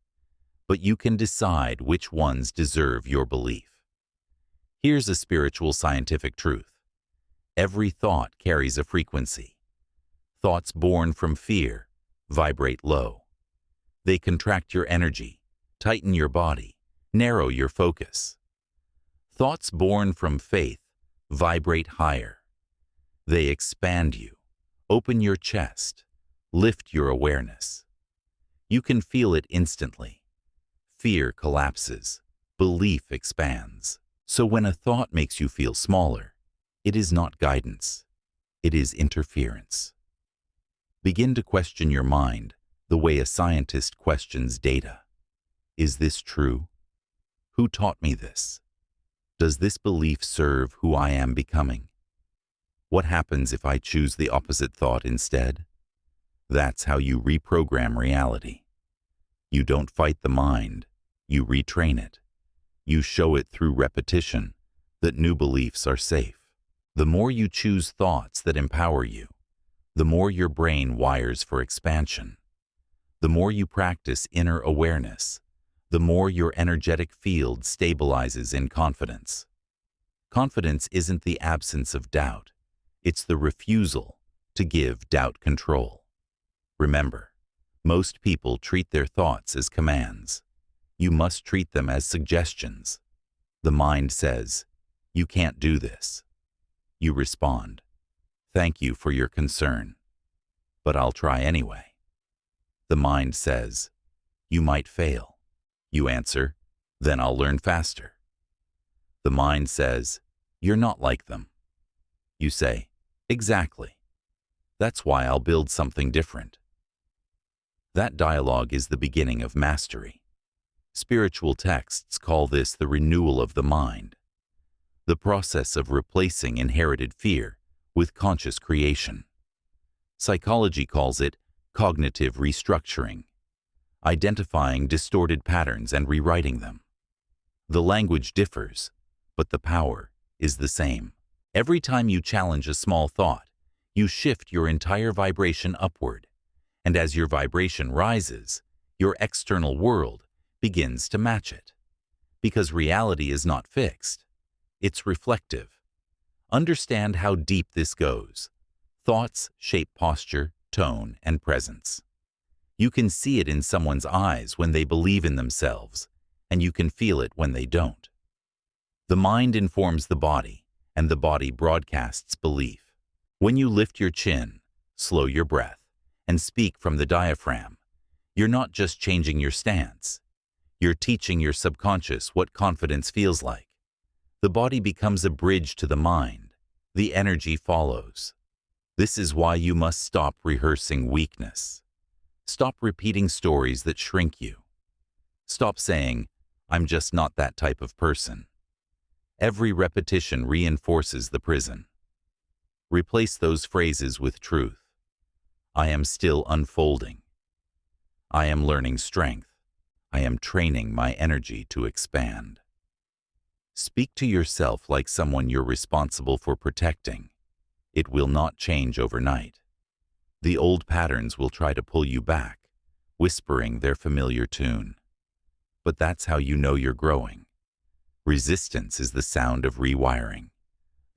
but you can decide which ones deserve your belief. Here's a spiritual scientific truth. Every thought carries a frequency. Thoughts born from fear vibrate low. They contract your energy, tighten your body, narrow your focus. Thoughts born from faith vibrate higher. They expand you, open your chest, lift your awareness. You can feel it instantly. Fear collapses, belief expands. So when a thought makes you feel smaller, it is not guidance, it is interference. Begin to question your mind the way a scientist questions data. Is this true? Who taught me this? Does this belief serve who I am becoming? What happens if I choose the opposite thought instead? That's how you reprogram reality. You don't fight the mind, you retrain it. You show it through repetition that new beliefs are safe. The more you choose thoughts that empower you, the more your brain wires for expansion. The more you practice inner awareness, the more your energetic field stabilizes in confidence. Confidence isn't the absence of doubt, it's the refusal to give doubt control. Remember, most people treat their thoughts as commands. You must treat them as suggestions. The mind says, "You can't do this." You respond, "Thank you for your concern, but I'll try anyway." The mind says, "You might fail." You answer, "Then I'll learn faster." The mind says, "You're not like them." You say, "Exactly. That's why I'll build something different." That dialogue is the beginning of mastery. Spiritual texts call this the renewal of the mind, the process of replacing inherited fear with conscious creation. Psychology calls it cognitive restructuring, identifying distorted patterns and rewriting them. The language differs, but the power is the same. Every time you challenge a small thought, you shift your entire vibration upward, and as your vibration rises, your external world begins to match it. Because reality is not fixed, it's reflective. Understand how deep this goes. Thoughts shape posture, tone, and presence. You can see it in someone's eyes when they believe in themselves, and you can feel it when they don't. The mind informs the body, and the body broadcasts belief. When you lift your chin, slow your breath, and speak from the diaphragm, you're not just changing your stance. You're teaching your subconscious what confidence feels like. The body becomes a bridge to the mind. The energy follows. This is why you must stop rehearsing weakness. Stop repeating stories that shrink you. Stop saying, "I'm just not that type of person." Every repetition reinforces the prison. Replace those phrases with truth. I am still unfolding. I am learning strength. I am training my energy to expand. Speak to yourself like someone you're responsible for protecting. It will not change overnight. The old patterns will try to pull you back, whispering their familiar tune. But that's how you know you're growing. Resistance is the sound of rewiring.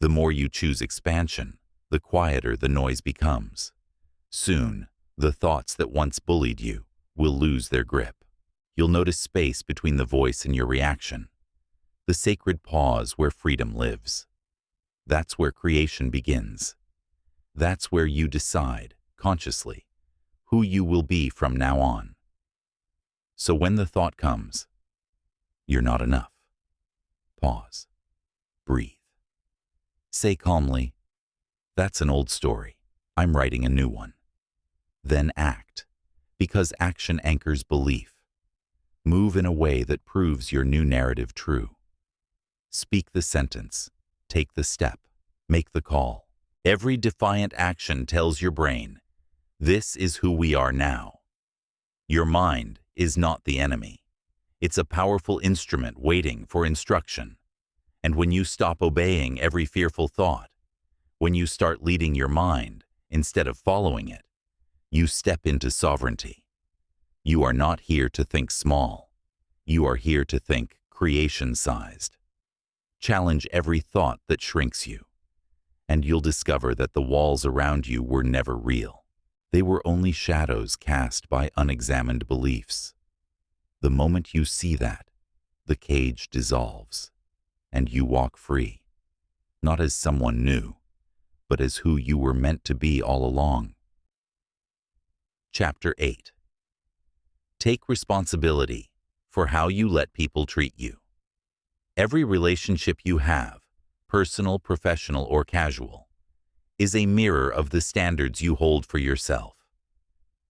The more you choose expansion, the quieter the noise becomes. Soon, the thoughts that once bullied you will lose their grip. You'll notice space between the voice and your reaction, the sacred pause where freedom lives. That's where creation begins. That's where you decide, consciously, who you will be from now on. So when the thought comes, "You're not enough," pause. Breathe. Say calmly, "That's an old story. I'm writing a new one." Then act, because action anchors belief. Move in a way that proves your new narrative true. Speak the sentence, take the step, make the call. Every defiant action tells your brain, this is who we are now. Your mind is not the enemy. It's a powerful instrument waiting for instruction. And when you stop obeying every fearful thought, when you start leading your mind instead of following it, you step into sovereignty. You are not here to think small. You are here to think creation-sized. Challenge every thought that shrinks you, and you'll discover that the walls around you were never real. They were only shadows cast by unexamined beliefs. The moment you see that, the cage dissolves, and you walk free, not as someone new, but as who you were meant to be all along. Chapter 8. Take responsibility for how you let people treat you. Every relationship you have, personal, professional, or casual, is a mirror of the standards you hold for yourself.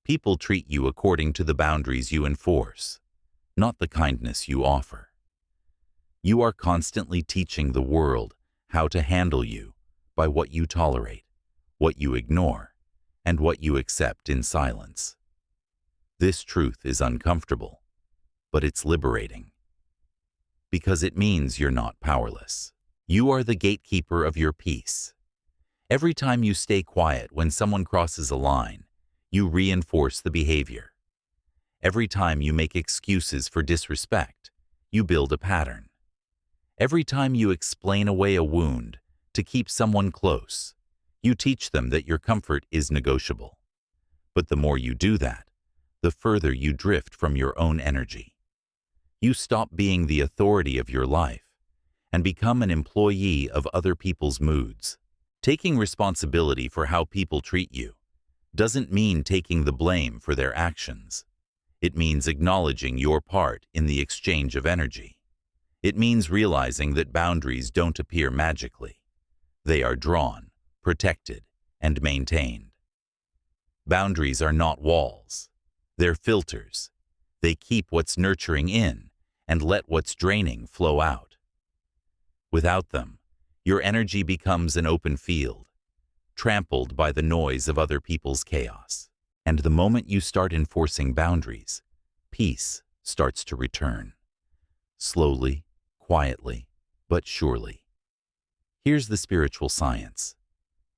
People treat you according to the boundaries you enforce, not the kindness you offer. You are constantly teaching the world how to handle you by what you tolerate, what you ignore, and what you accept in silence. This truth is uncomfortable, but it's liberating. Because it means you're not powerless. You are the gatekeeper of your peace. Every time you stay quiet when someone crosses a line, you reinforce the behavior. Every time you make excuses for disrespect, you build a pattern. Every time you explain away a wound to keep someone close, you teach them that your comfort is negotiable. But the more you do that, the further you drift from your own energy. You stop being the authority of your life and become an employee of other people's moods. Taking responsibility for how people treat you doesn't mean taking the blame for their actions. It means acknowledging your part in the exchange of energy. It means realizing that boundaries don't appear magically. They are drawn, protected, and maintained. Boundaries are not walls. They're filters. They keep what's nurturing in and let what's draining flow out. Without them, your energy becomes an open field, trampled by the noise of other people's chaos. And the moment you start enforcing boundaries, peace starts to return. Slowly, quietly, but surely. Here's the spiritual science.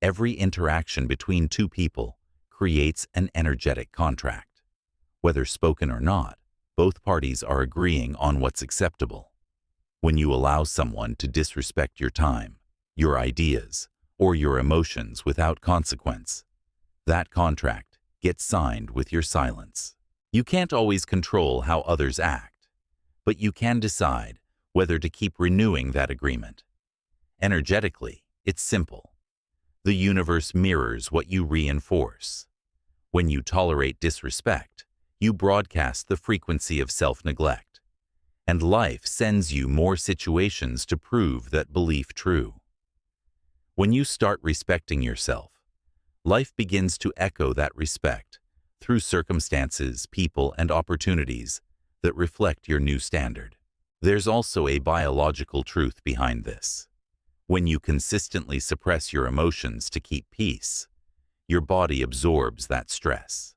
Every interaction between two people creates an energetic contract. Whether spoken or not, both parties are agreeing on what's acceptable. When you allow someone to disrespect your time, your ideas, or your emotions without consequence, that contract gets signed with your silence. You can't always control how others act, but you can decide whether to keep renewing that agreement. Energetically, it's simple. The universe mirrors what you reinforce. When you tolerate disrespect, you broadcast the frequency of self-neglect, and life sends you more situations to prove that belief true. When you start respecting yourself, life begins to echo that respect through circumstances, people, and opportunities that reflect your new standard. There's also a biological truth behind this. When you consistently suppress your emotions to keep peace, your body absorbs that stress.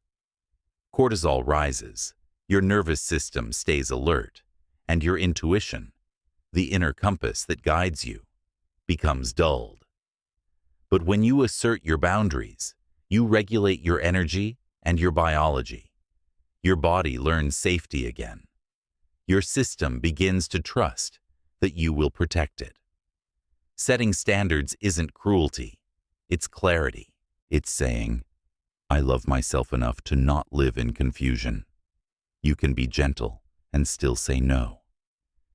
Cortisol rises, your nervous system stays alert, and your intuition, the inner compass that guides you, becomes dulled. But when you assert your boundaries, you regulate your energy and your biology. Your body learns safety again. Your system begins to trust that you will protect it. Setting standards isn't cruelty, it's clarity. It's saying, I love myself enough to not live in confusion. You can be gentle and still say no.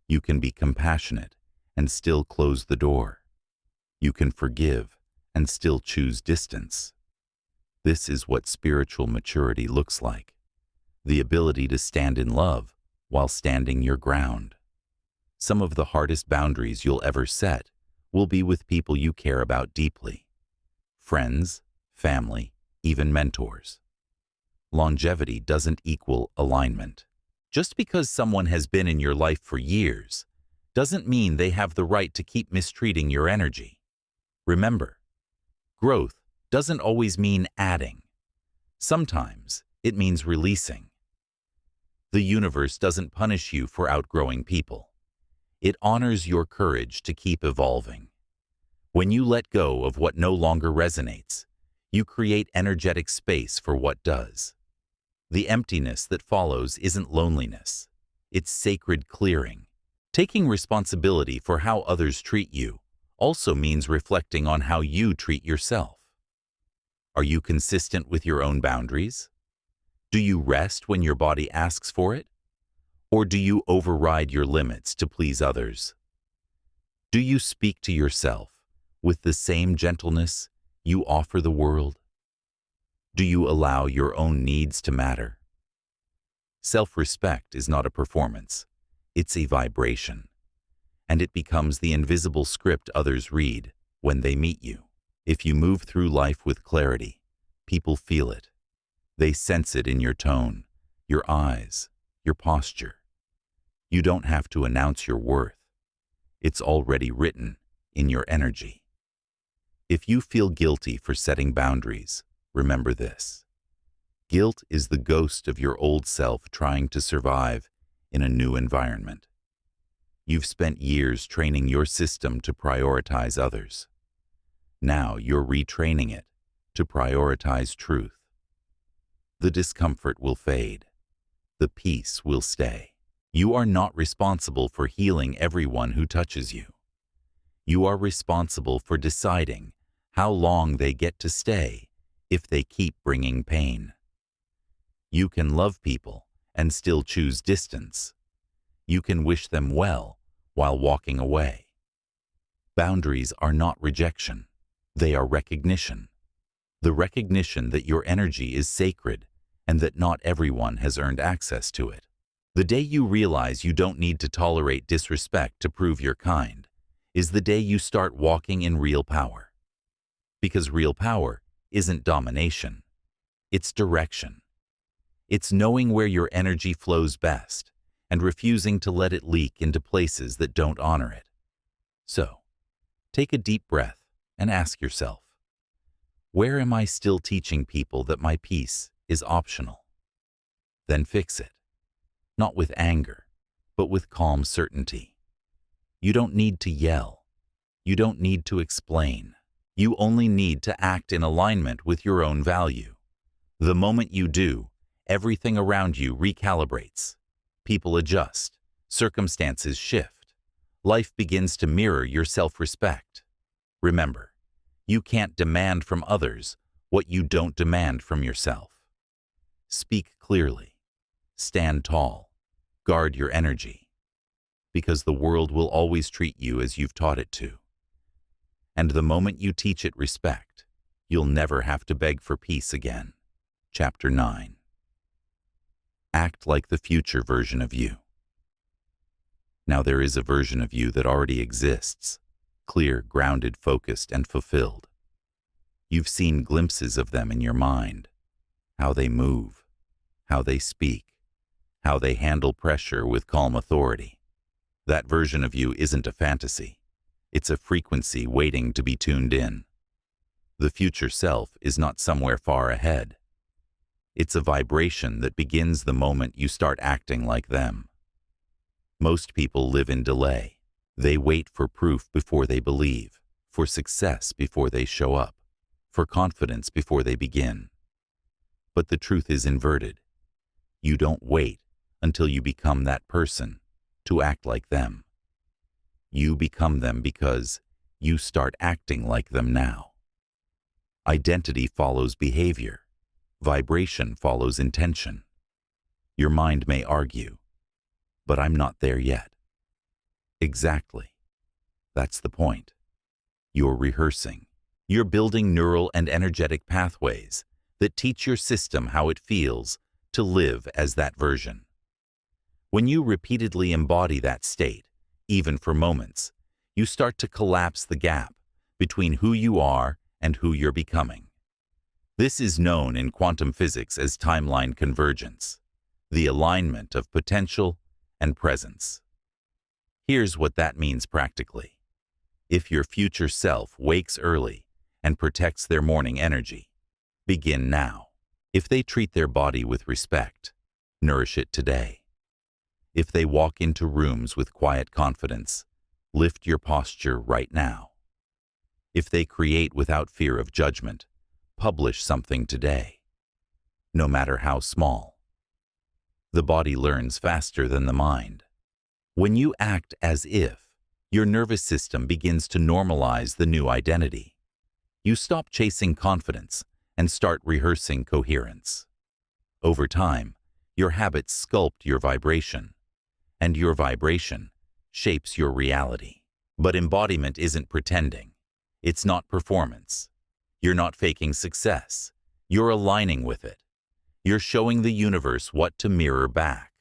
You can be compassionate and still close the door. You can forgive and still choose distance. This is what spiritual maturity looks like. The ability to stand in love while standing your ground. Some of the hardest boundaries you'll ever set will be with people you care about deeply. Friends, family, even mentors. Longevity doesn't equal alignment. Just because someone has been in your life for years doesn't mean they have the right to keep mistreating your energy. Remember, growth doesn't always mean adding. Sometimes it means releasing. The universe doesn't punish you for outgrowing people. It honors your courage to keep evolving. When you let go of what no longer resonates, you create energetic space for what does. The emptiness that follows isn't loneliness. It's sacred clearing. Taking responsibility for how others treat you also means reflecting on how you treat yourself. Are you consistent with your own boundaries? Do you rest when your body asks for it? Or do you override your limits to please others? Do you speak to yourself with the same gentleness you offer the world? Do you allow your own needs to matter? Self-respect is not a performance, it's a vibration, and it becomes the invisible script others read when they meet you. If you move through life with clarity, people feel it. They sense it in your tone, your eyes, your posture. You don't have to announce your worth. It's already written in your energy. If you feel guilty for setting boundaries, remember this. Guilt is the ghost of your old self trying to survive in a new environment. You've spent years training your system to prioritize others. Now you're retraining it to prioritize truth. The discomfort will fade. The peace will stay. You are not responsible for healing everyone who touches you. You are responsible for deciding how long they get to stay if they keep bringing pain. You can love people and still choose distance. You can wish them well while walking away. Boundaries are not rejection. They are recognition. The recognition that your energy is sacred and that not everyone has earned access to it. The day you realize you don't need to tolerate disrespect to prove you're kind is the day you start walking in real power. Because real power isn't domination, it's direction. It's knowing where your energy flows best and refusing to let it leak into places that don't honor it. So, take a deep breath and ask yourself, where am I still teaching people that my peace is optional? Then fix it, not with anger, but with calm certainty. You don't need to yell. You don't need to explain. You only need to act in alignment with your own value. The moment you do, everything around you recalibrates. People adjust. Circumstances shift. Life begins to mirror your self-respect. Remember, you can't demand from others what you don't demand from yourself. Speak clearly. Stand tall. Guard your energy. Because the world will always treat you as you've taught it to. And the moment you teach it respect, you'll never have to beg for peace again. Chapter 9. Act like the future version of you. Now there is a version of you that already exists, clear, grounded, focused, and fulfilled. You've seen glimpses of them in your mind, how they move, how they speak, how they handle pressure with calm authority. That version of you isn't a fantasy. It's a frequency waiting to be tuned in. The future self is not somewhere far ahead. It's a vibration that begins the moment you start acting like them. Most people live in delay. They wait for proof before they believe, for success before they show up, for confidence before they begin. But the truth is inverted. You don't wait until you become that person to act like them. You become them because you start acting like them now. Identity follows behavior. Vibration follows intention. Your mind may argue, but I'm not there yet. Exactly. That's the point. You're rehearsing. You're building neural and energetic pathways that teach your system how it feels to live as that version. When you repeatedly embody that state, even for moments, you start to collapse the gap between who you are and who you're becoming. This is known in quantum physics as timeline convergence, the alignment of potential and presence. Here's what that means practically. If your future self wakes early and protects their morning energy, begin now. If they treat their body with respect, nourish it today. If they walk into rooms with quiet confidence, lift your posture right now. If they create without fear of judgment, publish something today, no matter how small. The body learns faster than the mind. When you act as if, your nervous system begins to normalize the new identity. You stop chasing confidence and start rehearsing coherence. Over time, your habits sculpt your vibration, and your vibration shapes your reality. But embodiment isn't pretending. It's not performance. You're not faking success. You're aligning with it. You're showing the universe what to mirror back.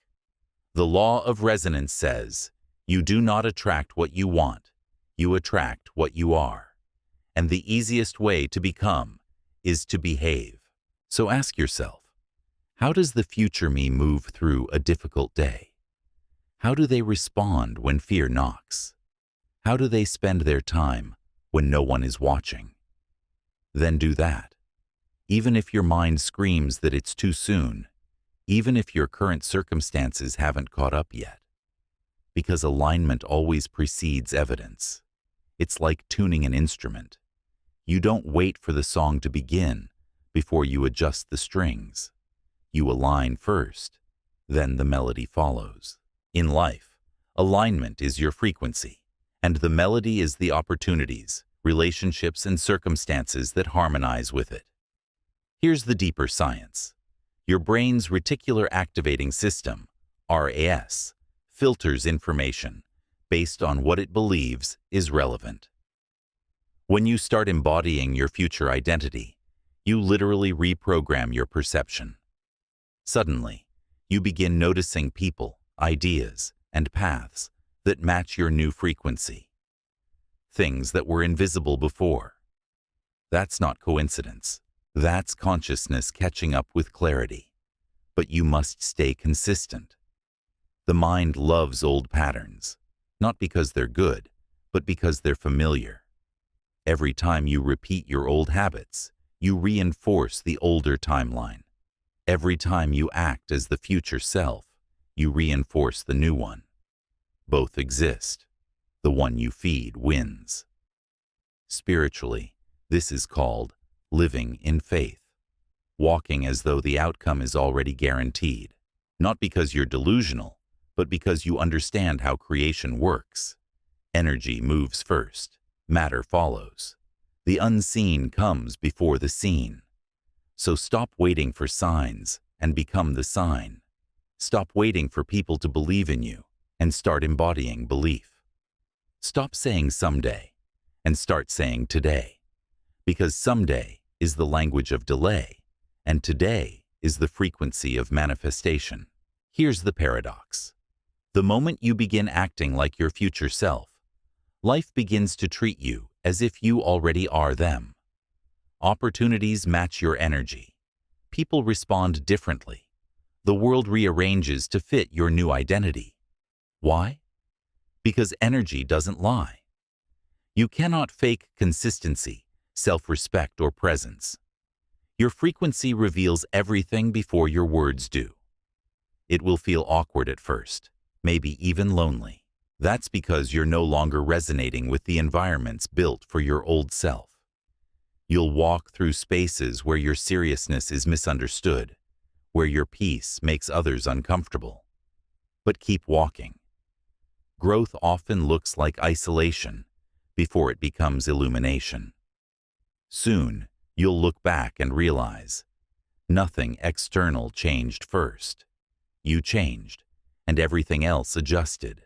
The law of resonance says, you do not attract what you want, you attract what you are. And the easiest way to become is to behave. So ask yourself, how does the future me move through a difficult day? How do they respond when fear knocks? How do they spend their time when no one is watching? Then do that. Even if your mind screams that it's too soon, even if your current circumstances haven't caught up yet. Because alignment always precedes evidence. It's like tuning an instrument. You don't wait for the song to begin before you adjust the strings. You align first, then the melody follows. In life, alignment is your frequency, and the melody is the opportunities, relationships, and circumstances that harmonize with it. Here's the deeper science. Your brain's reticular activating system, RAS, filters information based on what it believes is relevant. When you start embodying your future identity, you literally reprogram your perception. Suddenly, you begin noticing people, ideas, and paths that match your new frequency. Things that were invisible before. That's not coincidence. That's consciousness catching up with clarity. But you must stay consistent. The mind loves old patterns, not because they're good, but because they're familiar. Every time you repeat your old habits, you reinforce the older timeline. Every time you act as the future self, you reinforce the new one. Both exist. The one you feed wins. Spiritually, this is called living in faith. Walking as though the outcome is already guaranteed. Not because you're delusional, but because you understand how creation works. Energy moves first. Matter follows. The unseen comes before the seen. So stop waiting for signs and become the sign. Stop waiting for people to believe in you and start embodying belief. Stop saying someday and start saying today. Because someday is the language of delay, and today is the frequency of manifestation. Here's the paradox. The moment you begin acting like your future self, life begins to treat you as if you already are them. Opportunities match your energy. People respond differently. The world rearranges to fit your new identity. Why? Because energy doesn't lie. You cannot fake consistency, self-respect, or presence. Your frequency reveals everything before your words do. It will feel awkward at first, maybe even lonely. That's because you're no longer resonating with the environments built for your old self. You'll walk through spaces where your seriousness is misunderstood, where your peace makes others uncomfortable. But keep walking. Growth often looks like isolation before it becomes illumination. Soon, you'll look back and realize nothing external changed first. You changed, and everything else adjusted.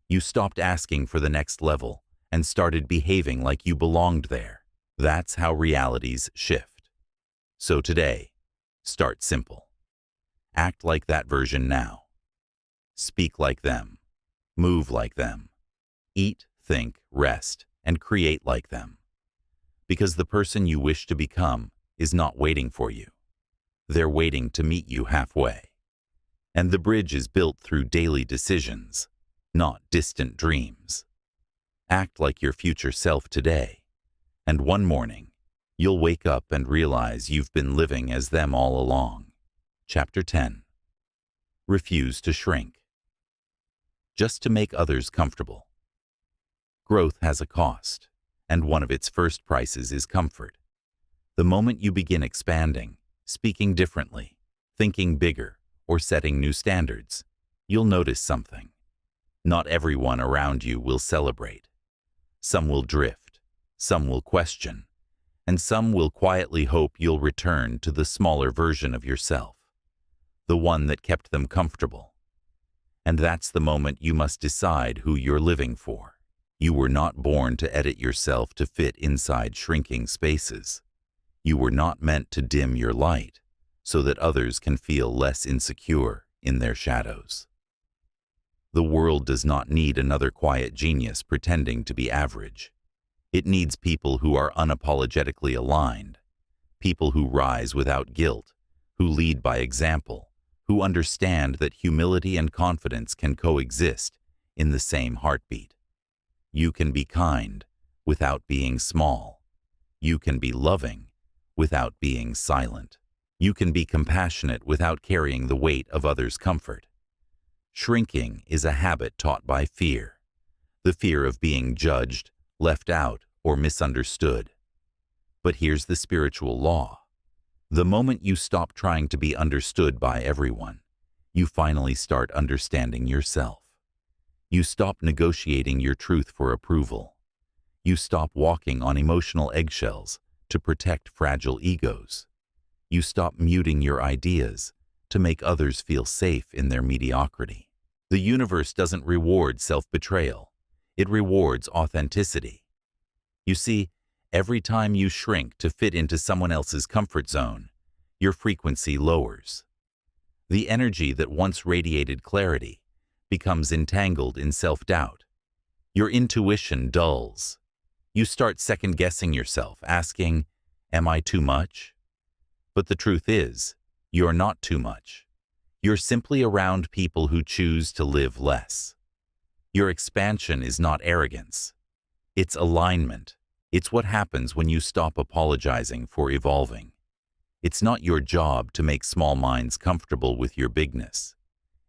You stopped asking for the next level and started behaving like you belonged there. That's how realities shift. So today, start simple. Act like that version now. Speak like them. Move like them. Eat, think, rest, and create like them. Because the person you wish to become is not waiting for you. They're waiting to meet you halfway. And the bridge is built through daily decisions, not distant dreams. Act like your future self today, and one morning, you'll wake up and realize you've been living as them all along. Chapter 10. Refuse to shrink. Just to make others comfortable. Growth has a cost, and one of its first prices is comfort. The moment you begin expanding, speaking differently, thinking bigger, or setting new standards, you'll notice something. Not everyone around you will celebrate. Some will drift, some will question, and some will quietly hope you'll return to the smaller version of yourself, the one that kept them comfortable. And that's the moment you must decide who you're living for. You were not born to edit yourself to fit inside shrinking spaces. You were not meant to dim your light so that others can feel less insecure in their shadows. The world does not need another quiet genius pretending to be average. It needs people who are unapologetically aligned, people who rise without guilt, who lead by example, who understand that humility and confidence can coexist in the same heartbeat. You can be kind without being small. You can be loving without being silent. You can be compassionate without carrying the weight of others' comfort. Shrinking is a habit taught by fear, the fear of being judged, left out, or misunderstood. But here's the spiritual law. The moment you stop trying to be understood by everyone, you finally start understanding yourself. You stop negotiating your truth for approval. You stop walking on emotional eggshells to protect fragile egos. You stop muting your ideas to make others feel safe in their mediocrity. The universe doesn't reward self-betrayal. It rewards authenticity. You see, every time you shrink to fit into someone else's comfort zone, your frequency lowers. The energy that once radiated clarity becomes entangled in self-doubt. Your intuition dulls. You start second-guessing yourself, asking, "Am I too much?" But the truth is, you're not too much. You're simply around people who choose to live less. Your expansion is not arrogance. It's alignment. It's what happens when you stop apologizing for evolving. It's not your job to make small minds comfortable with your bigness.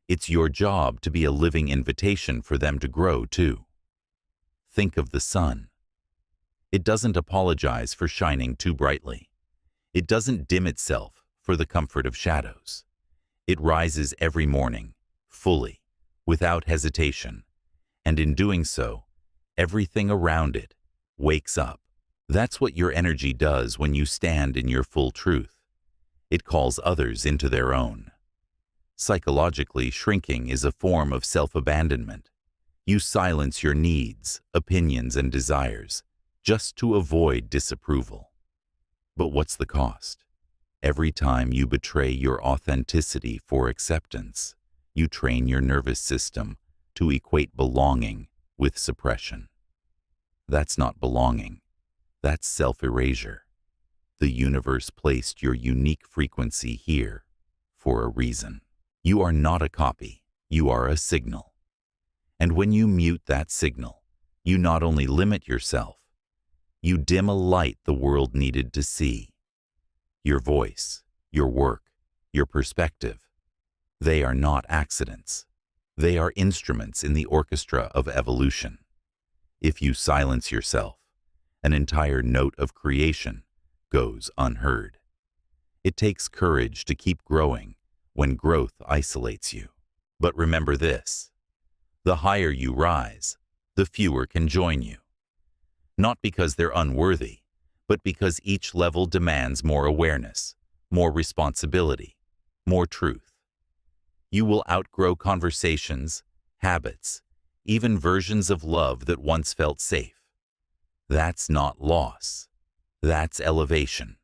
It's your job to be a living invitation for them to grow too. Think of the sun. It doesn't apologize for shining too brightly. It doesn't dim itself for the comfort of shadows. It rises every morning, fully, without hesitation, and in doing so, everything around it wakes up. That's what your energy does when you stand in your full truth. It calls others into their own. Psychologically, shrinking is a form of self-abandonment. You silence your needs, opinions, and desires just to avoid disapproval. But what's the cost? Every time you betray your authenticity for acceptance, you train your nervous system to equate belonging with suppression. That's not belonging. That's self-erasure. The universe placed your unique frequency here for a reason. You are not a copy. You are a signal. And when you mute that signal, you not only limit yourself, you dim a light the world needed to see. Your voice, your work, your perspective, they are not accidents. They are instruments in the orchestra of evolution. If you silence yourself, an entire note of creation goes unheard. It takes courage to keep growing when growth isolates you. But remember this: the higher you rise, the fewer can join you. Not because they're unworthy, but because each level demands more awareness, more responsibility, more truth. You will outgrow conversations, habits, even versions of love that once felt safe. That's not loss. That's elevation.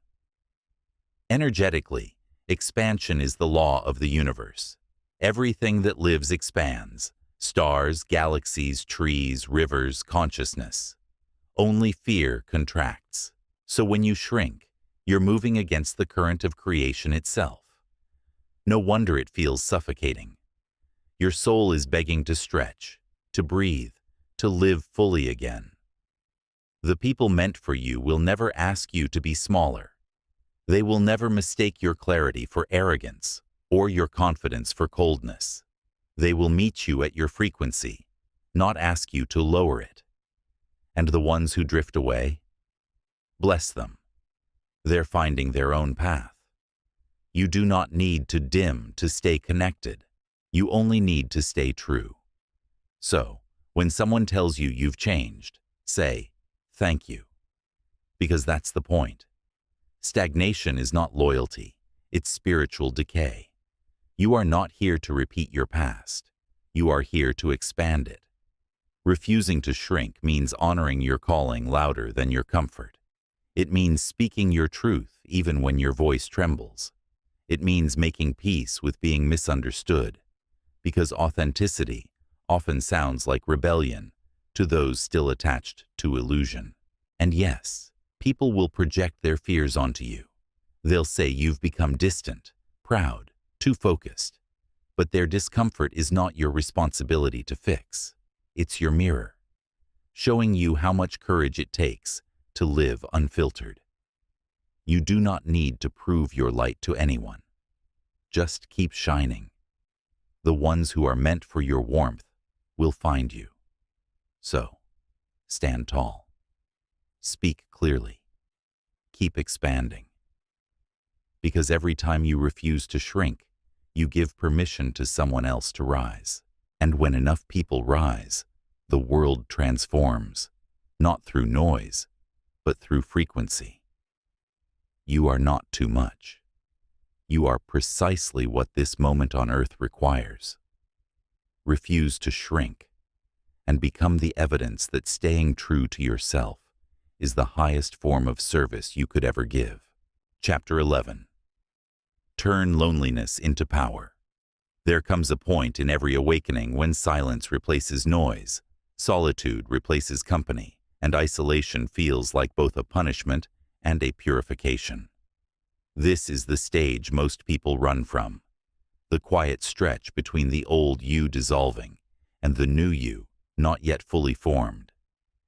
Energetically, expansion is the law of the universe. Everything that lives expands: stars, galaxies, trees, rivers, consciousness. Only fear contracts. So when you shrink, you're moving against the current of creation itself. No wonder it feels suffocating. Your soul is begging to stretch, to breathe, to live fully again. The people meant for you will never ask you to be smaller. They will never mistake your clarity for arrogance or your confidence for coldness. They will meet you at your frequency, not ask you to lower it. And the ones who drift away? Bless them. They're finding their own path. You do not need to dim to stay connected. You only need to stay true. So, when someone tells you you've changed, say, "Thank you." Because that's the point. Stagnation is not loyalty, it's spiritual decay. You are not here to repeat your past. You are here to expand it. Refusing to shrink means honoring your calling louder than your comfort. It means speaking your truth even when your voice trembles. It means making peace with being misunderstood, because authenticity often sounds like rebellion to those still attached to illusion. And yes, people will project their fears onto you. They'll say you've become distant, proud, too focused. But their discomfort is not your responsibility to fix. It's your mirror, showing you how much courage it takes to live unfiltered. You do not need to prove your light to anyone. Just keep shining. The ones who are meant for your warmth will find you. So, stand tall. Speak clearly. Keep expanding. Because every time you refuse to shrink, you give permission to someone else to rise. And when enough people rise, the world transforms, not through noise, but through frequency. You are not too much. You are precisely what this moment on earth requires. Refuse to shrink, and become the evidence that staying true to yourself is the highest form of service you could ever give. Chapter 11. Turn loneliness into power. There comes a point in every awakening when silence replaces noise, solitude replaces company, and isolation feels like both a punishment and a purification. This is the stage most people run from, the quiet stretch between the old you dissolving and the new you not yet fully formed.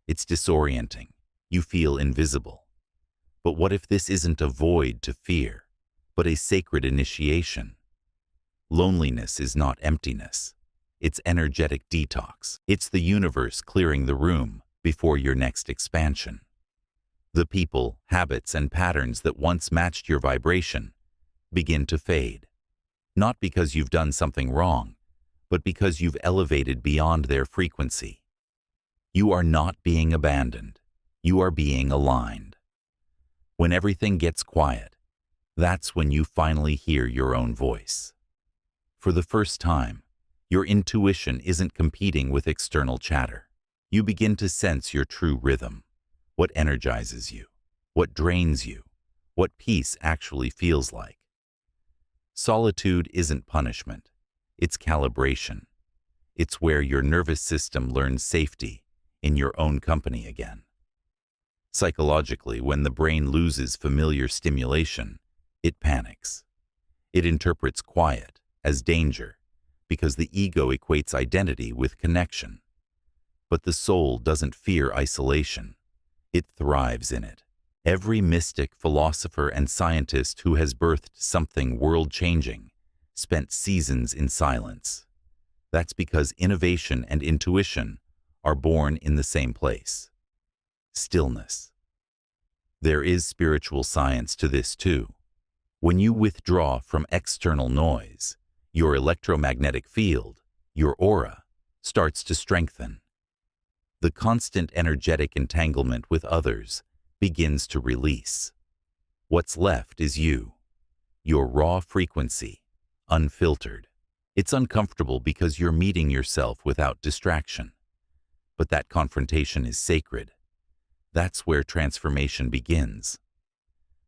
It's disorienting. You feel invisible. But what if this isn't a void to fear, but a sacred initiation? Loneliness is not emptiness. It's energetic detox. It's the universe clearing the room before your next expansion. The people, habits, and patterns that once matched your vibration begin to fade. Not because you've done something wrong, but because you've elevated beyond their frequency. You are not being abandoned. You are being aligned. When everything gets quiet, that's when you finally hear your own voice. For the first time, your intuition isn't competing with external chatter. You begin to sense your true rhythm, what energizes you, what drains you, what peace actually feels like. Solitude isn't punishment, it's calibration. It's where your nervous system learns safety in your own company again. Psychologically, when the brain loses familiar stimulation, it panics. It interprets quiet as danger because the ego equates identity with connection. But the soul doesn't fear isolation. It thrives in it. Every mystic, philosopher, and scientist who has birthed something world-changing spent seasons in silence. That's because innovation and intuition are born in the same place. Stillness. There is spiritual science to this too. When you withdraw from external noise, your electromagnetic field, your aura, starts to strengthen. The constant energetic entanglement with others begins to release. What's left is you, your raw frequency, unfiltered. It's uncomfortable because you're meeting yourself without distraction. But that confrontation is sacred. That's where transformation begins.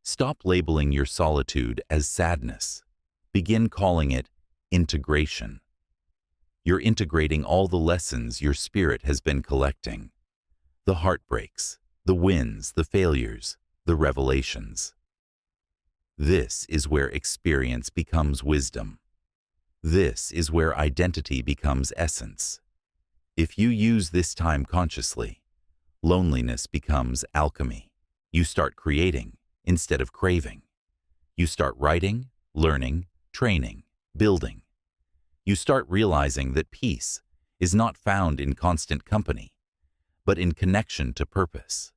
Stop labeling your solitude as sadness. Begin calling it integration. You're integrating all the lessons your spirit has been collecting. The heartbreaks, the wins, the failures, the revelations. This is where experience becomes wisdom. This is where identity becomes essence. If you use this time consciously, loneliness becomes alchemy. You start creating instead of craving. You start writing, learning, training, building. You start realizing that peace is not found in constant company, but in connection to purpose.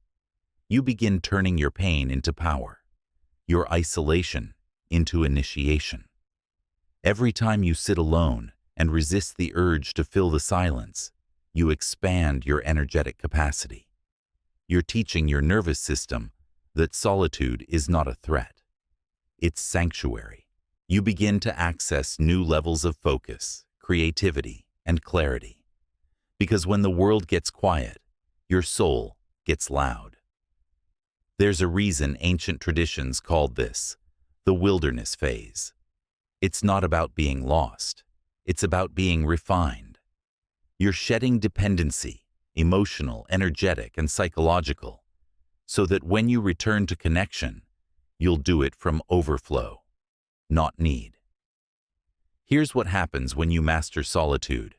You begin turning your pain into power, your isolation into initiation. Every time you sit alone and resist the urge to fill the silence, you expand your energetic capacity. You're teaching your nervous system that solitude is not a threat. It's sanctuary. You begin to access new levels of focus, creativity, and clarity. Because when the world gets quiet, your soul gets loud. There's a reason ancient traditions called this the wilderness phase. It's not about being lost. It's about being refined. You're shedding dependency, emotional, energetic, and psychological, so that when you return to connection, you'll do it from overflow, not need. Here's what happens when you master solitude.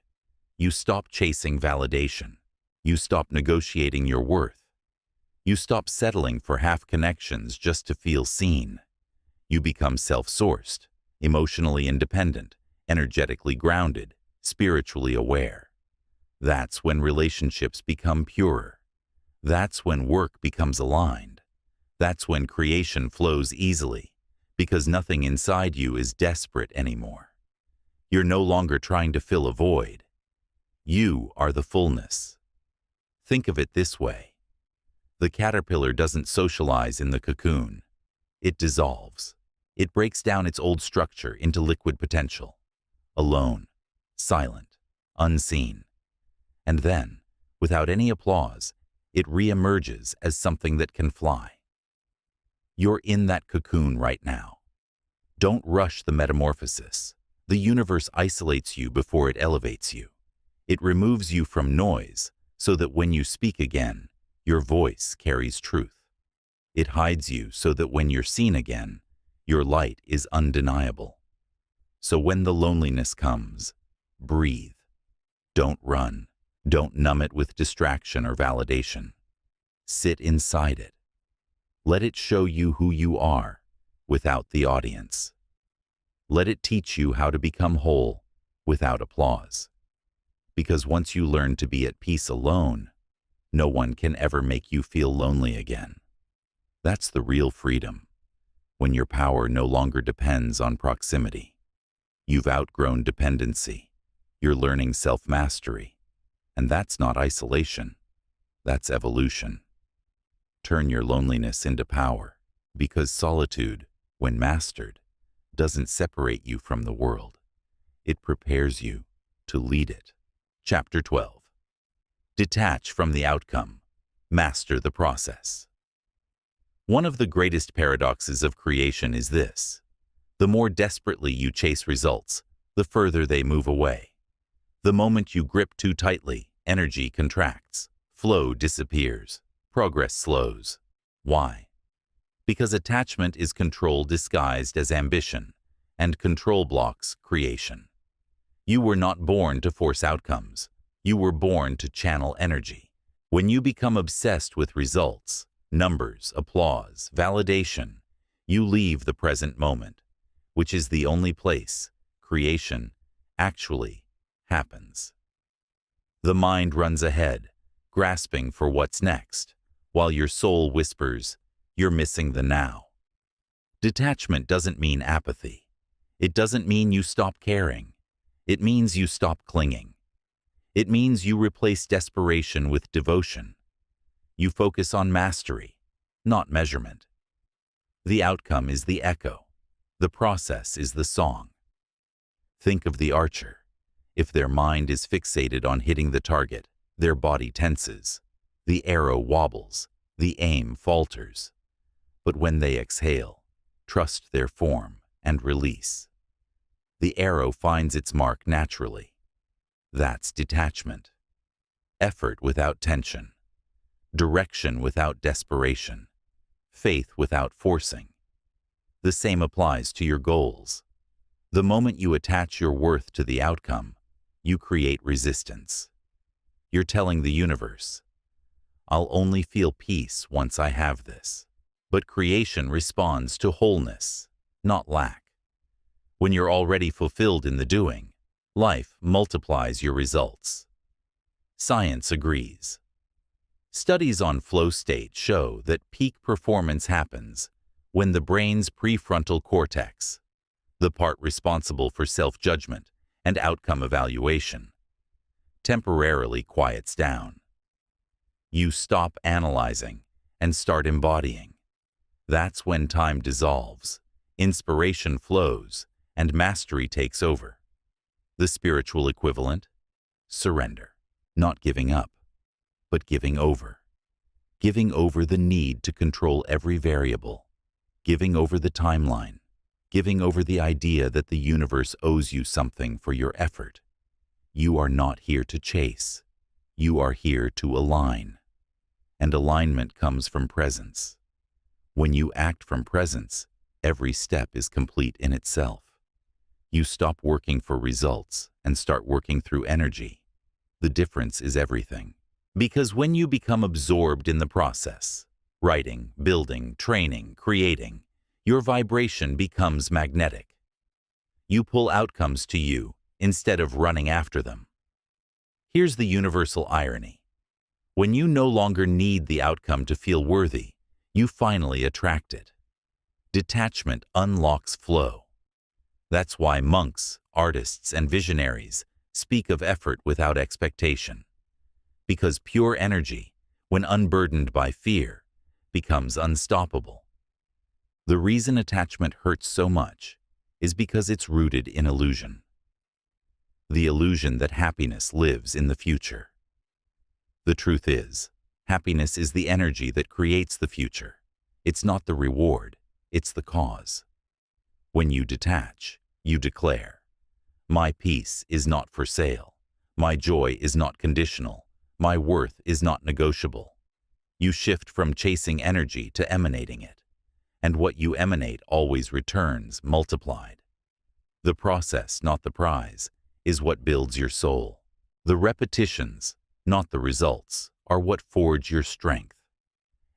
You stop chasing validation. You stop negotiating your worth. You stop settling for half connections just to feel seen. You become self-sourced, emotionally independent, energetically grounded, spiritually aware. That's when relationships become purer. That's when work becomes aligned. That's when creation flows easily, because nothing inside you is desperate anymore. You're no longer trying to fill a void. You are the fullness. Think of it this way. The caterpillar doesn't socialize in the cocoon. It dissolves. It breaks down its old structure into liquid potential. Alone, silent, unseen. And then, without any applause, it re-emerges as something that can fly. You're in that cocoon right now. Don't rush the metamorphosis. The universe isolates you before it elevates you. It removes you from noise so that when you speak again, your voice carries truth. It hides you so that when you're seen again, your light is undeniable. So when the loneliness comes, breathe. Don't run. Don't numb it with distraction or validation. Sit inside it. Let it show you who you are without the audience. Let it teach you how to become whole without applause. Because once you learn to be at peace alone, no one can ever make you feel lonely again. That's the real freedom, when your power no longer depends on proximity. You've outgrown dependency. You're learning self-mastery. And that's not isolation. That's evolution. Turn your loneliness into power, because solitude, when mastered, doesn't separate you from the world. It prepares you to lead it. Chapter 12. Detach from the outcome. Master the process. One of the greatest paradoxes of creation is this: the more desperately you chase results, the further they move away. The moment you grip too tightly, energy contracts, flow disappears, progress slows. Why? Because attachment is control disguised as ambition, and control blocks creation. You were not born to force outcomes. You were born to channel energy. When you become obsessed with results, numbers, applause, validation, you leave the present moment, which is the only place creation actually happens. The mind runs ahead, grasping for what's next, while your soul whispers, "You're missing the now." Detachment doesn't mean apathy. It doesn't mean you stop caring. It means you stop clinging. It means you replace desperation with devotion. You focus on mastery, not measurement. The outcome is the echo. The process is the song. Think of the archer. If their mind is fixated on hitting the target, their body tenses. The arrow wobbles. The aim falters. But when they exhale, trust their form, and release, the arrow finds its mark naturally. That's detachment. Effort without tension. Direction without desperation. Faith without forcing. The same applies to your goals. The moment you attach your worth to the outcome, you create resistance. You're telling the universe, "I'll only feel peace once I have this." But creation responds to wholeness, not lack. When you're already fulfilled in the doing, life multiplies your results. Science agrees. Studies on flow state show that peak performance happens when the brain's prefrontal cortex, the part responsible for self-judgment and outcome evaluation, temporarily quiets down. You stop analyzing and start embodying. That's when time dissolves, inspiration flows, and mastery takes over. The spiritual equivalent? Surrender. Not giving up, but giving over. Giving over the need to control every variable. Giving over the timeline. Giving over the idea that the universe owes you something for your effort. You are not here to chase. You are here to align. And alignment comes from presence. When you act from presence, every step is complete in itself. You stop working for results and start working through energy. The difference is everything. Because when you become absorbed in the process, writing, building, training, creating, your vibration becomes magnetic. You pull outcomes to you instead of running after them. Here's the universal irony. When you no longer need the outcome to feel worthy, you finally attract it. Detachment unlocks flow. That's why monks, artists, and visionaries speak of effort without expectation. Because pure energy, when unburdened by fear, becomes unstoppable. The reason attachment hurts so much is because it's rooted in illusion. The illusion that happiness lives in the future. The truth is, happiness is the energy that creates the future. It's not the reward, it's the cause. When you detach, you declare, My peace is not for sale. My joy is not conditional. My worth is not negotiable. You shift from chasing energy to emanating it, and what you emanate always returns multiplied. The process, not the prize, is what builds your soul. The repetitions, not the results, are what forge your strength.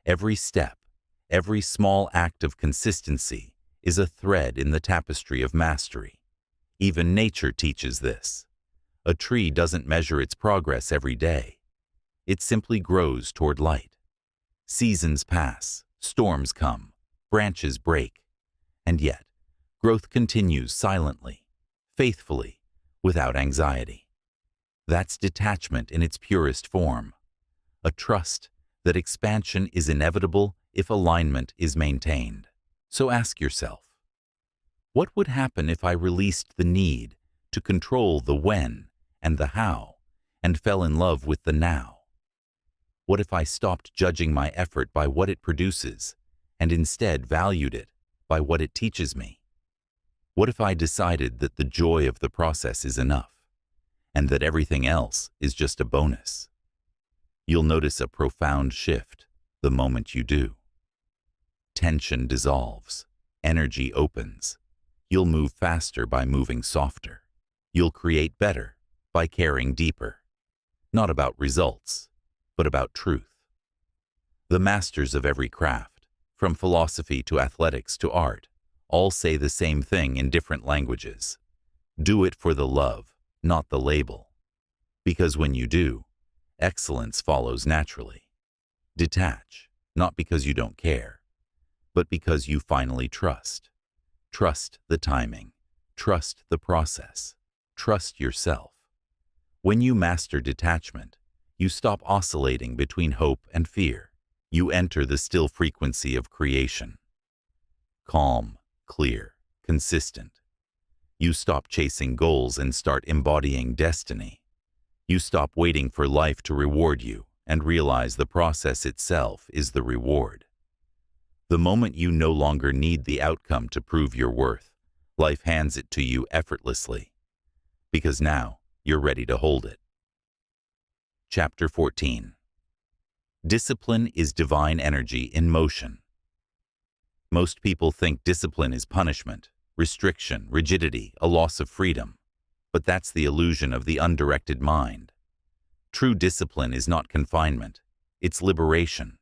Every step, every small act of consistency is a thread in the tapestry of mastery. Even nature teaches this. A tree doesn't measure its progress every day. It simply grows toward light. Seasons pass, storms come, branches break, and yet growth continues silently, faithfully, without anxiety. That's detachment in its purest form, a trust that expansion is inevitable if alignment is maintained. So ask yourself, what would happen if I released the need to control the when and the how and fell in love with the now? What if I stopped judging my effort by what it produces and instead valued it by what it teaches me? What if I decided that the joy of the process is enough and that everything else is just a bonus? You'll notice a profound shift the moment you do. Tension dissolves, energy opens. You'll move faster by moving softer. You'll create better by caring deeper. Not about results, but about truth. The masters of every craft, from philosophy to athletics to art, all say the same thing in different languages. Do it for the love, not the label. Because when you do, excellence follows naturally. Detach, not because you don't care, but because you finally trust. Trust the timing. Trust the process. Trust yourself. When you master detachment, you stop oscillating between hope and fear. You enter the still frequency of creation. Calm, clear, consistent. You stop chasing goals and start embodying destiny. You stop waiting for life to reward you and realize the process itself is the reward. The moment you no longer need the outcome to prove your worth, life hands it to you effortlessly, because now you're ready to hold it. Chapter 14. Discipline is divine energy in motion. Most people think discipline is punishment, restriction, rigidity, a loss of freedom, but that's the illusion of the undirected mind. True discipline is not confinement, it's liberation.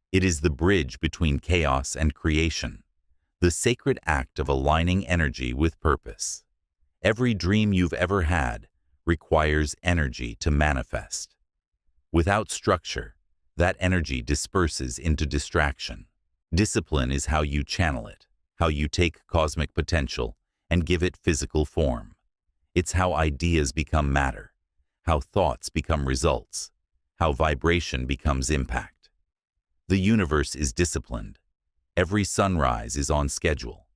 It is the bridge between chaos and creation, the sacred act of aligning energy with purpose. Every dream you've ever had requires energy to manifest. Without structure, that energy disperses into distraction. Discipline is how you channel it, how you take cosmic potential and give it physical form. It's how ideas become matter, how thoughts become results, how vibration becomes impact. The universe is disciplined. Every sunrise is on schedule.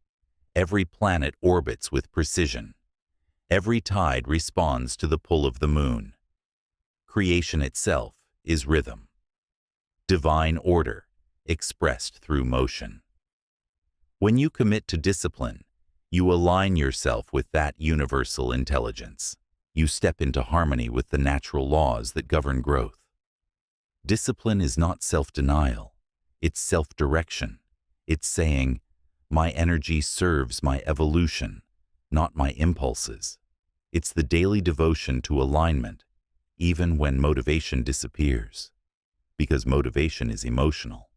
Every planet orbits with precision. Every tide responds to the pull of the moon. Creation itself is rhythm. Divine order, expressed through motion. When you commit to discipline, you align yourself with that universal intelligence. You step into harmony with the natural laws that govern growth. Discipline is not self-denial, it's self-direction. It's saying, my energy serves my evolution, not my impulses. It's the daily devotion to alignment, even when motivation disappears. Because motivation is emotional,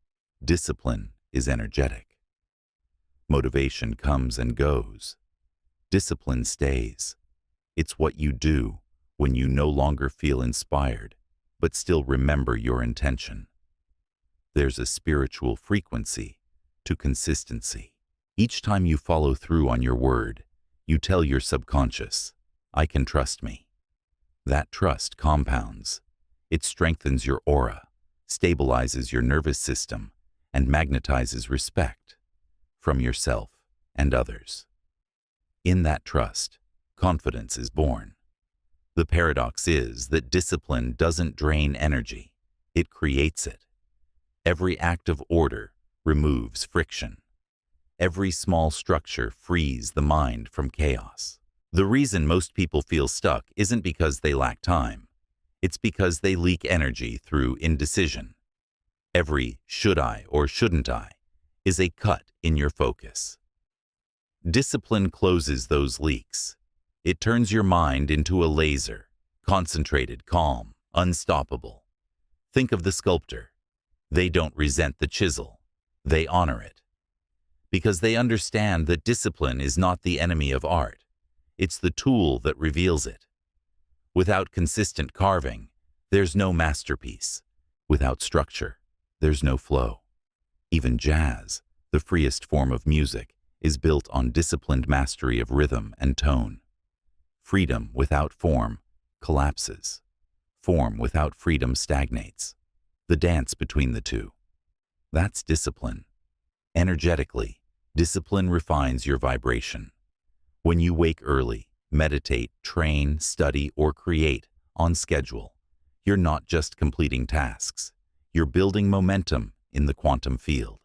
discipline is energetic. Motivation comes and goes. Discipline stays. It's what you do when you no longer feel inspired, but still remember your intention. There's a spiritual frequency to consistency. Each time you follow through on your word, you tell your subconscious, I can trust me. That trust compounds. It strengthens your aura, stabilizes your nervous system, and magnetizes respect from yourself and others. In that trust, confidence is born. The paradox is that discipline doesn't drain energy, it creates it. Every act of order removes friction. Every small structure frees the mind from chaos. The reason most people feel stuck isn't because they lack time. It's because they leak energy through indecision. Every should I or shouldn't I is a cut in your focus. Discipline closes those leaks. It turns your mind into a laser, concentrated, calm, unstoppable. Think of the sculptor. They don't resent the chisel. They honor it. Because they understand that discipline is not the enemy of art. It's the tool that reveals it. Without consistent carving, there's no masterpiece. Without structure, there's no flow. Even jazz, the freest form of music, is built on disciplined mastery of rhythm and tone. Freedom without form collapses. Form without freedom stagnates. The dance between the two. That's discipline. Energetically, discipline refines your vibration. When you wake early, meditate, train, study, or create on schedule, you're not just completing tasks. You're building momentum in the quantum field.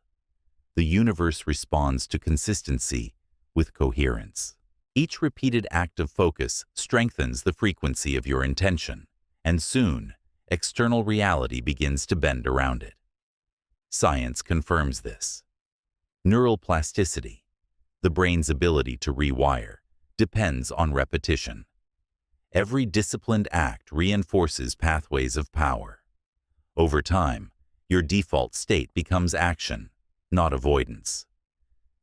The universe responds to consistency with coherence. Each repeated act of focus strengthens the frequency of your intention, and soon, external reality begins to bend around it. Science confirms this. Neural plasticity, the brain's ability to rewire, depends on repetition. Every disciplined act reinforces pathways of power. Over time, your default state becomes action, not avoidance.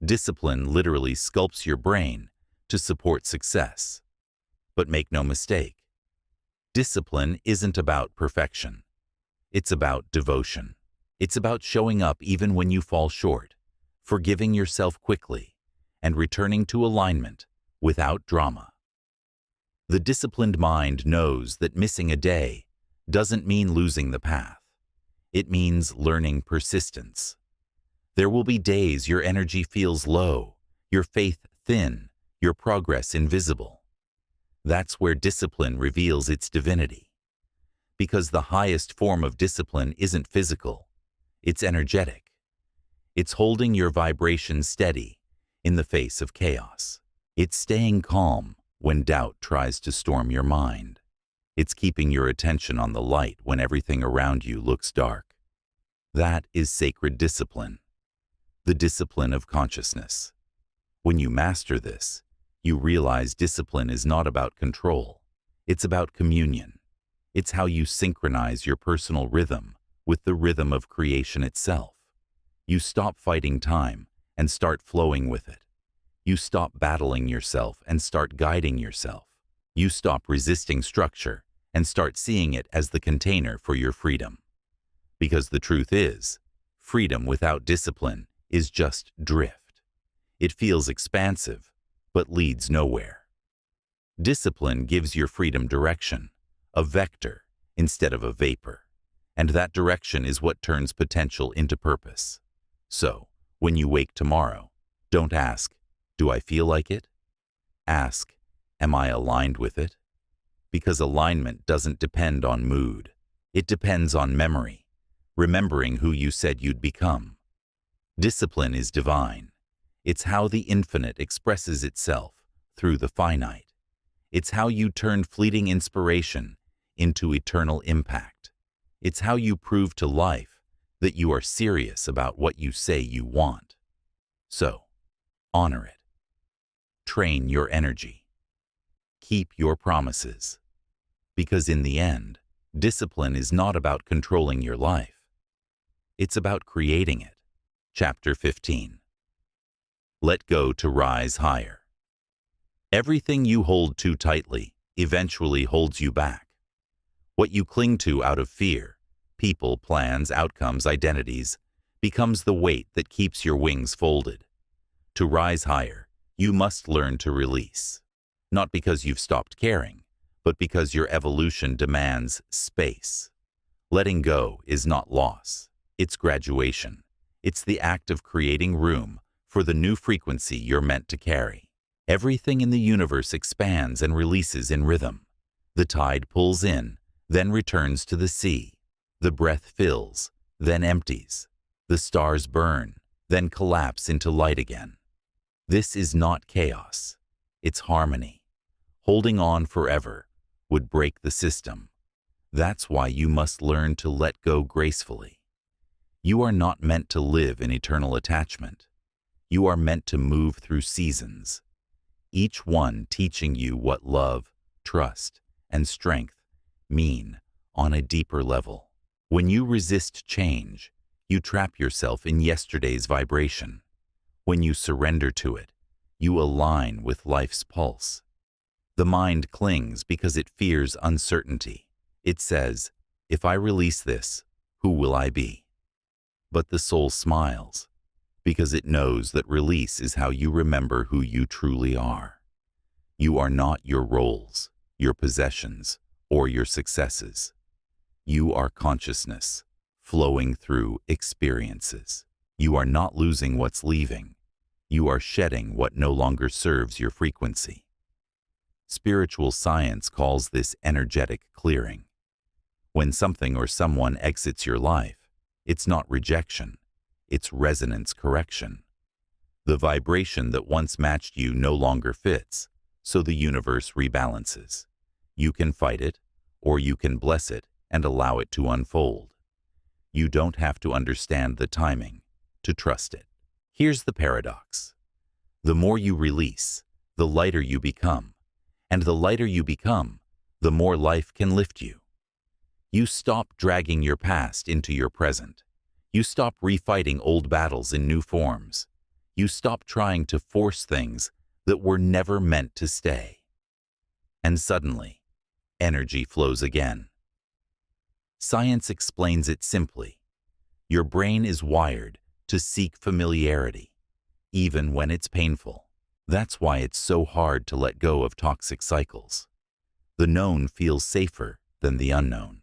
Discipline literally sculpts your brain to support success. But make no mistake, discipline isn't about perfection. It's about devotion. It's about showing up even when you fall short, forgiving yourself quickly, and returning to alignment without drama. The disciplined mind knows that missing a day doesn't mean losing the path. It means learning persistence. There will be days your energy feels low, your faith thin, your progress invisible. That's where discipline reveals its divinity. Because the highest form of discipline isn't physical, it's energetic. It's holding your vibration steady in the face of chaos. It's staying calm when doubt tries to storm your mind. It's keeping your attention on the light when everything around you looks dark. That is sacred discipline, the discipline of consciousness. When you master this, you realize discipline is not about control. It's about communion. It's how you synchronize your personal rhythm with the rhythm of creation itself. You stop fighting time and start flowing with it. You stop battling yourself and start guiding yourself. You stop resisting structure and start seeing it as the container for your freedom. Because the truth is, freedom without discipline is just drift. It feels expansive, but leads nowhere. Discipline gives your freedom direction, a vector instead of a vapor, and that direction is what turns potential into purpose. So, when you wake tomorrow, don't ask, "Do I feel like it?" Ask, "Am I aligned with it?" Because alignment doesn't depend on mood. It depends on memory, remembering who you said you'd become. Discipline is divine. It's how the infinite expresses itself through the finite. It's how you turn fleeting inspiration into eternal impact. It's how you prove to life that you are serious about what you say you want. So, honor it. Train your energy. Keep your promises. Because in the end, discipline is not about controlling your life. It's about creating it. Chapter 15. Let go to rise higher. Everything you hold too tightly eventually holds you back. What you cling to out of fear, people, plans, outcomes, identities, becomes the weight that keeps your wings folded. To rise higher, you must learn to release. Not because you've stopped caring, but because your evolution demands space. Letting go is not loss. It's graduation. It's the act of creating room for the new frequency you're meant to carry. Everything in the universe expands and releases in rhythm. The tide pulls in, then returns to the sea. The breath fills, then empties. The stars burn, then collapse into light again. This is not chaos. It's harmony. Holding on forever would break the system. That's why you must learn to let go gracefully. You are not meant to live in eternal attachment. You are meant to move through seasons, each one teaching you what love, trust, and strength mean on a deeper level. When you resist change, you trap yourself in yesterday's vibration. When you surrender to it, you align with life's pulse. The mind clings because it fears uncertainty. It says, "If I release this, who will I be?" But the soul smiles, because it knows that release is how you remember who you truly are. You are not your roles, your possessions, or your successes. You are consciousness, flowing through experiences. You are not losing what's leaving. You are shedding what no longer serves your frequency. Spiritual science calls this energetic clearing. When something or someone exits your life, it's not rejection, it's resonance correction. The vibration that once matched you no longer fits, so the universe rebalances. You can fight it, or you can bless it and allow it to unfold. You don't have to understand the timing to trust it. Here's the paradox. The more you release, the lighter you become. And the lighter you become, the more life can lift you. You stop dragging your past into your present. You stop refighting old battles in new forms. You stop trying to force things that were never meant to stay. And suddenly, energy flows again. Science explains it simply. Your brain is wired to seek familiarity, even when it's painful. That's why it's so hard to let go of toxic cycles. The known feels safer than the unknown.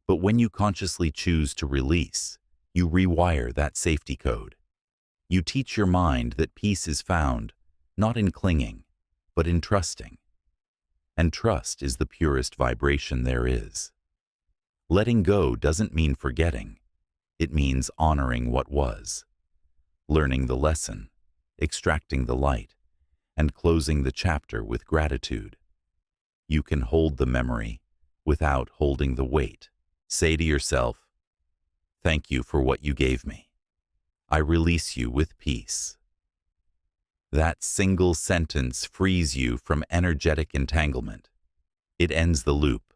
But when you consciously choose to release, you rewire that safety code. You teach your mind that peace is found not in clinging, but in trusting. And trust is the purest vibration there is. Letting go doesn't mean forgetting. It means honoring what was, learning the lesson, extracting the light, and closing the chapter with gratitude. You can hold the memory without holding the weight. Say to yourself, "Thank you for what you gave me. I release you with peace." That single sentence frees you from energetic entanglement. It ends the loop.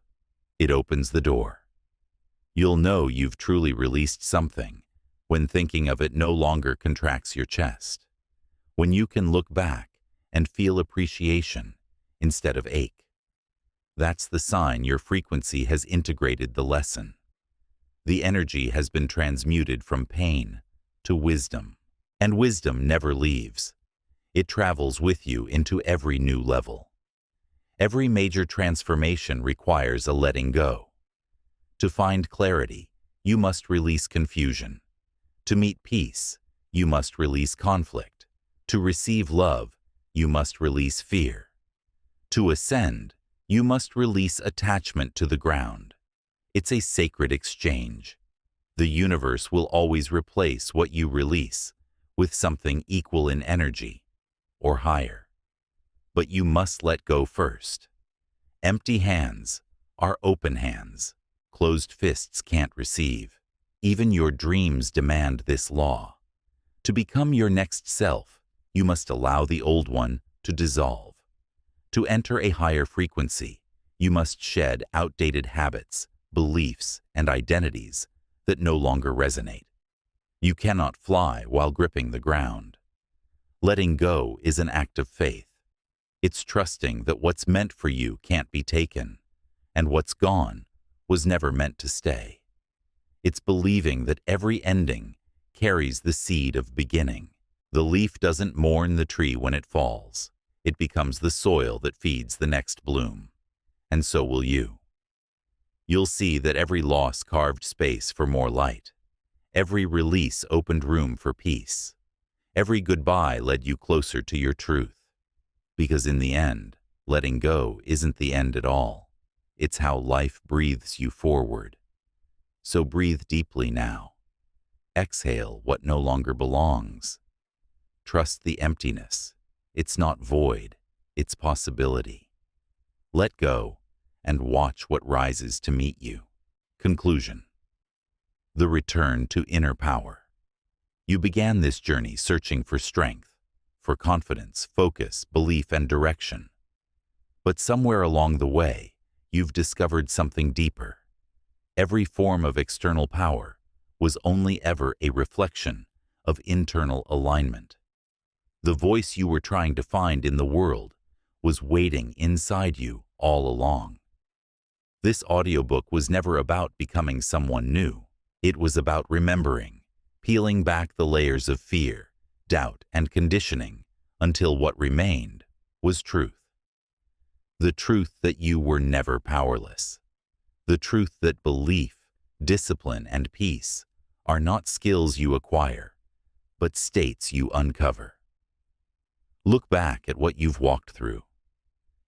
It opens the door. You'll know you've truly released something when thinking of it no longer contracts your chest. When you can look back and feel appreciation instead of ache. That's the sign your frequency has integrated the lesson. The energy has been transmuted from pain to wisdom. And wisdom never leaves. It travels with you into every new level. Every major transformation requires a letting go. To find clarity, you must release confusion. To meet peace, you must release conflict. To receive love, you must release fear. To ascend, you must release attachment to the ground. It's a sacred exchange. The universe will always replace what you release with something equal in energy or higher. But you must let go first. Empty hands are open hands. Closed fists can't receive. Even your dreams demand this law. To become your next self, you must allow the old one to dissolve. To enter a higher frequency, you must shed outdated habits, beliefs, and identities that no longer resonate. You cannot fly while gripping the ground. Letting go is an act of faith. It's trusting that what's meant for you can't be taken, and what's gone was never meant to stay. It's believing that every ending carries the seed of beginning. The leaf doesn't mourn the tree when it falls. It becomes the soil that feeds the next bloom. And so will you. You'll see that every loss carved space for more light. Every release opened room for peace. Every goodbye led you closer to your truth. Because in the end, letting go isn't the end at all. It's how life breathes you forward. So breathe deeply now. Exhale what no longer belongs. Trust the emptiness. It's not void, it's possibility. Let go and watch what rises to meet you. Conclusion. The return to inner power. You began this journey searching for strength, for confidence, focus, belief, and direction. But somewhere along the way, you've discovered something deeper. Every form of external power was only ever a reflection of internal alignment. The voice you were trying to find in the world was waiting inside you all along. This audiobook was never about becoming someone new. It was about remembering, peeling back the layers of fear, doubt, and conditioning until what remained was truth. The truth that you were never powerless. The truth that belief, discipline, and peace are not skills you acquire, but states you uncover. Look back at what you've walked through.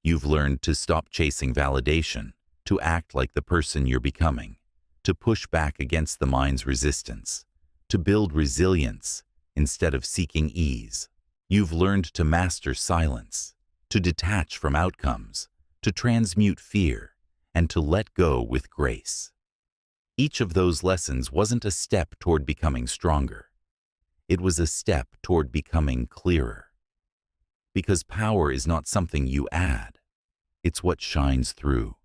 You've learned to stop chasing validation, to act like the person you're becoming, to push back against the mind's resistance, to build resilience instead of seeking ease. You've learned to master silence, to detach from outcomes, to transmute fear, and to let go with grace. Each of those lessons wasn't a step toward becoming stronger. It was a step toward becoming clearer. Because power is not something you add. It's what shines through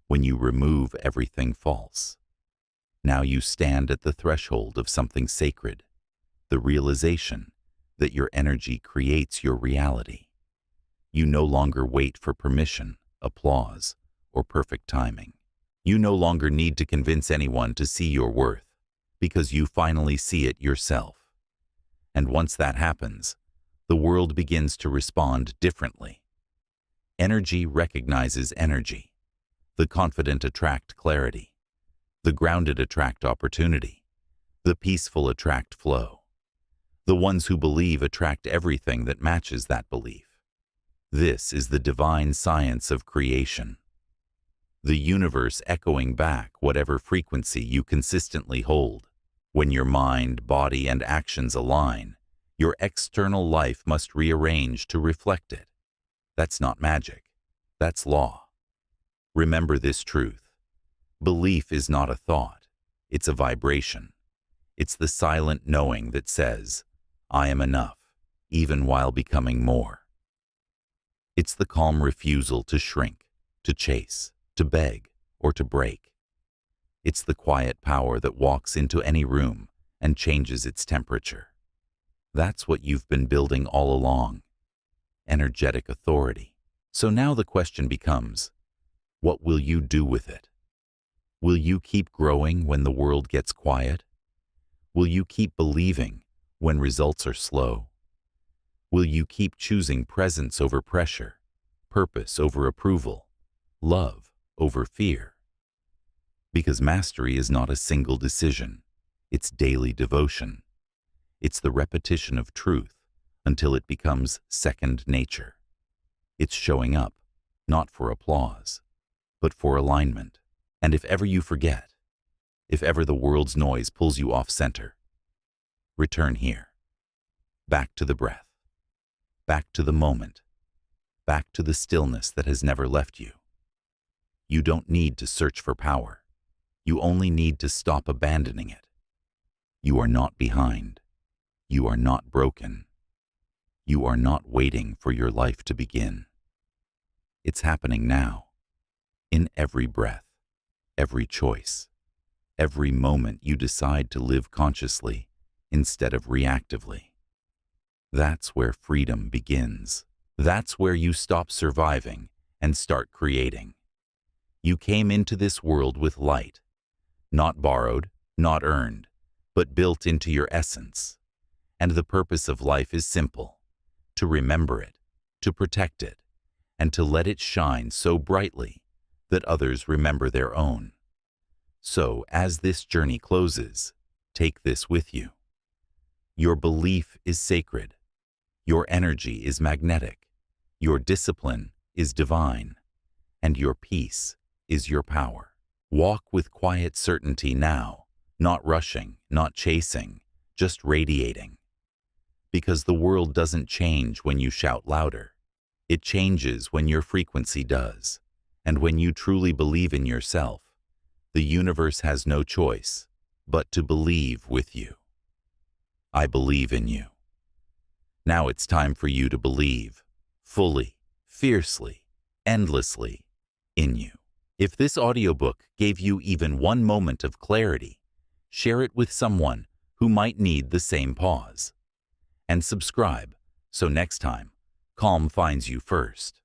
when you remove everything false. Now you stand at the threshold of something sacred, the realization that your energy creates your reality. You no longer wait for permission, applause, or perfect timing. You no longer need to convince anyone to see your worth, because you finally see it yourself. And once that happens, the world begins to respond differently. Energy recognizes energy. The confident attract clarity. The grounded attract opportunity. The peaceful attract flow. The ones who believe attract everything that matches that belief. This is the divine science of creation. The universe echoing back whatever frequency you consistently hold. When your mind, body, and actions align, your external life must rearrange to reflect it. That's not magic. That's law. Remember this truth. Belief is not a thought. It's a vibration. It's the silent knowing that says, I am enough, even while becoming more. It's the calm refusal to shrink, to chase, to beg, or to break. It's the quiet power that walks into any room and changes its temperature. That's what you've been building all along. Energetic authority. So now the question becomes, what will you do with it? Will you keep growing when the world gets quiet? Will you keep believing when results are slow? Will you keep choosing presence over pressure, purpose over approval, love over fear? Because mastery is not a single decision. It's daily devotion. It's the repetition of truth until it becomes second nature. It's showing up, not for applause, but for alignment. And if ever you forget, if ever the world's noise pulls you off center, return here, back to the breath, back to the moment, back to the stillness that has never left you. You don't need to search for power. You only need to stop abandoning it. You are not behind. You are not broken. You are not waiting for your life to begin. It's happening now, in every breath, every choice, every moment you decide to live consciously instead of reactively. That's where freedom begins. That's where you stop surviving and start creating. You came into this world with light, not borrowed, not earned, but built into your essence. And the purpose of life is simple: to remember it, to protect it, and to let it shine so brightly that others remember their own. So, as this journey closes, take this with you. Your belief is sacred. Your energy is magnetic. Your discipline is divine. And your peace is your power. Walk with quiet certainty now, not rushing, not chasing, just radiating. Because the world doesn't change when you shout louder. It changes when your frequency does. And when you truly believe in yourself, the universe has no choice but to believe with you. I believe in you. Now it's time for you to believe fully, fiercely, endlessly in you. If this audiobook gave you even one moment of clarity, share it with someone who might need the same pause. And subscribe so next time, calm finds you first.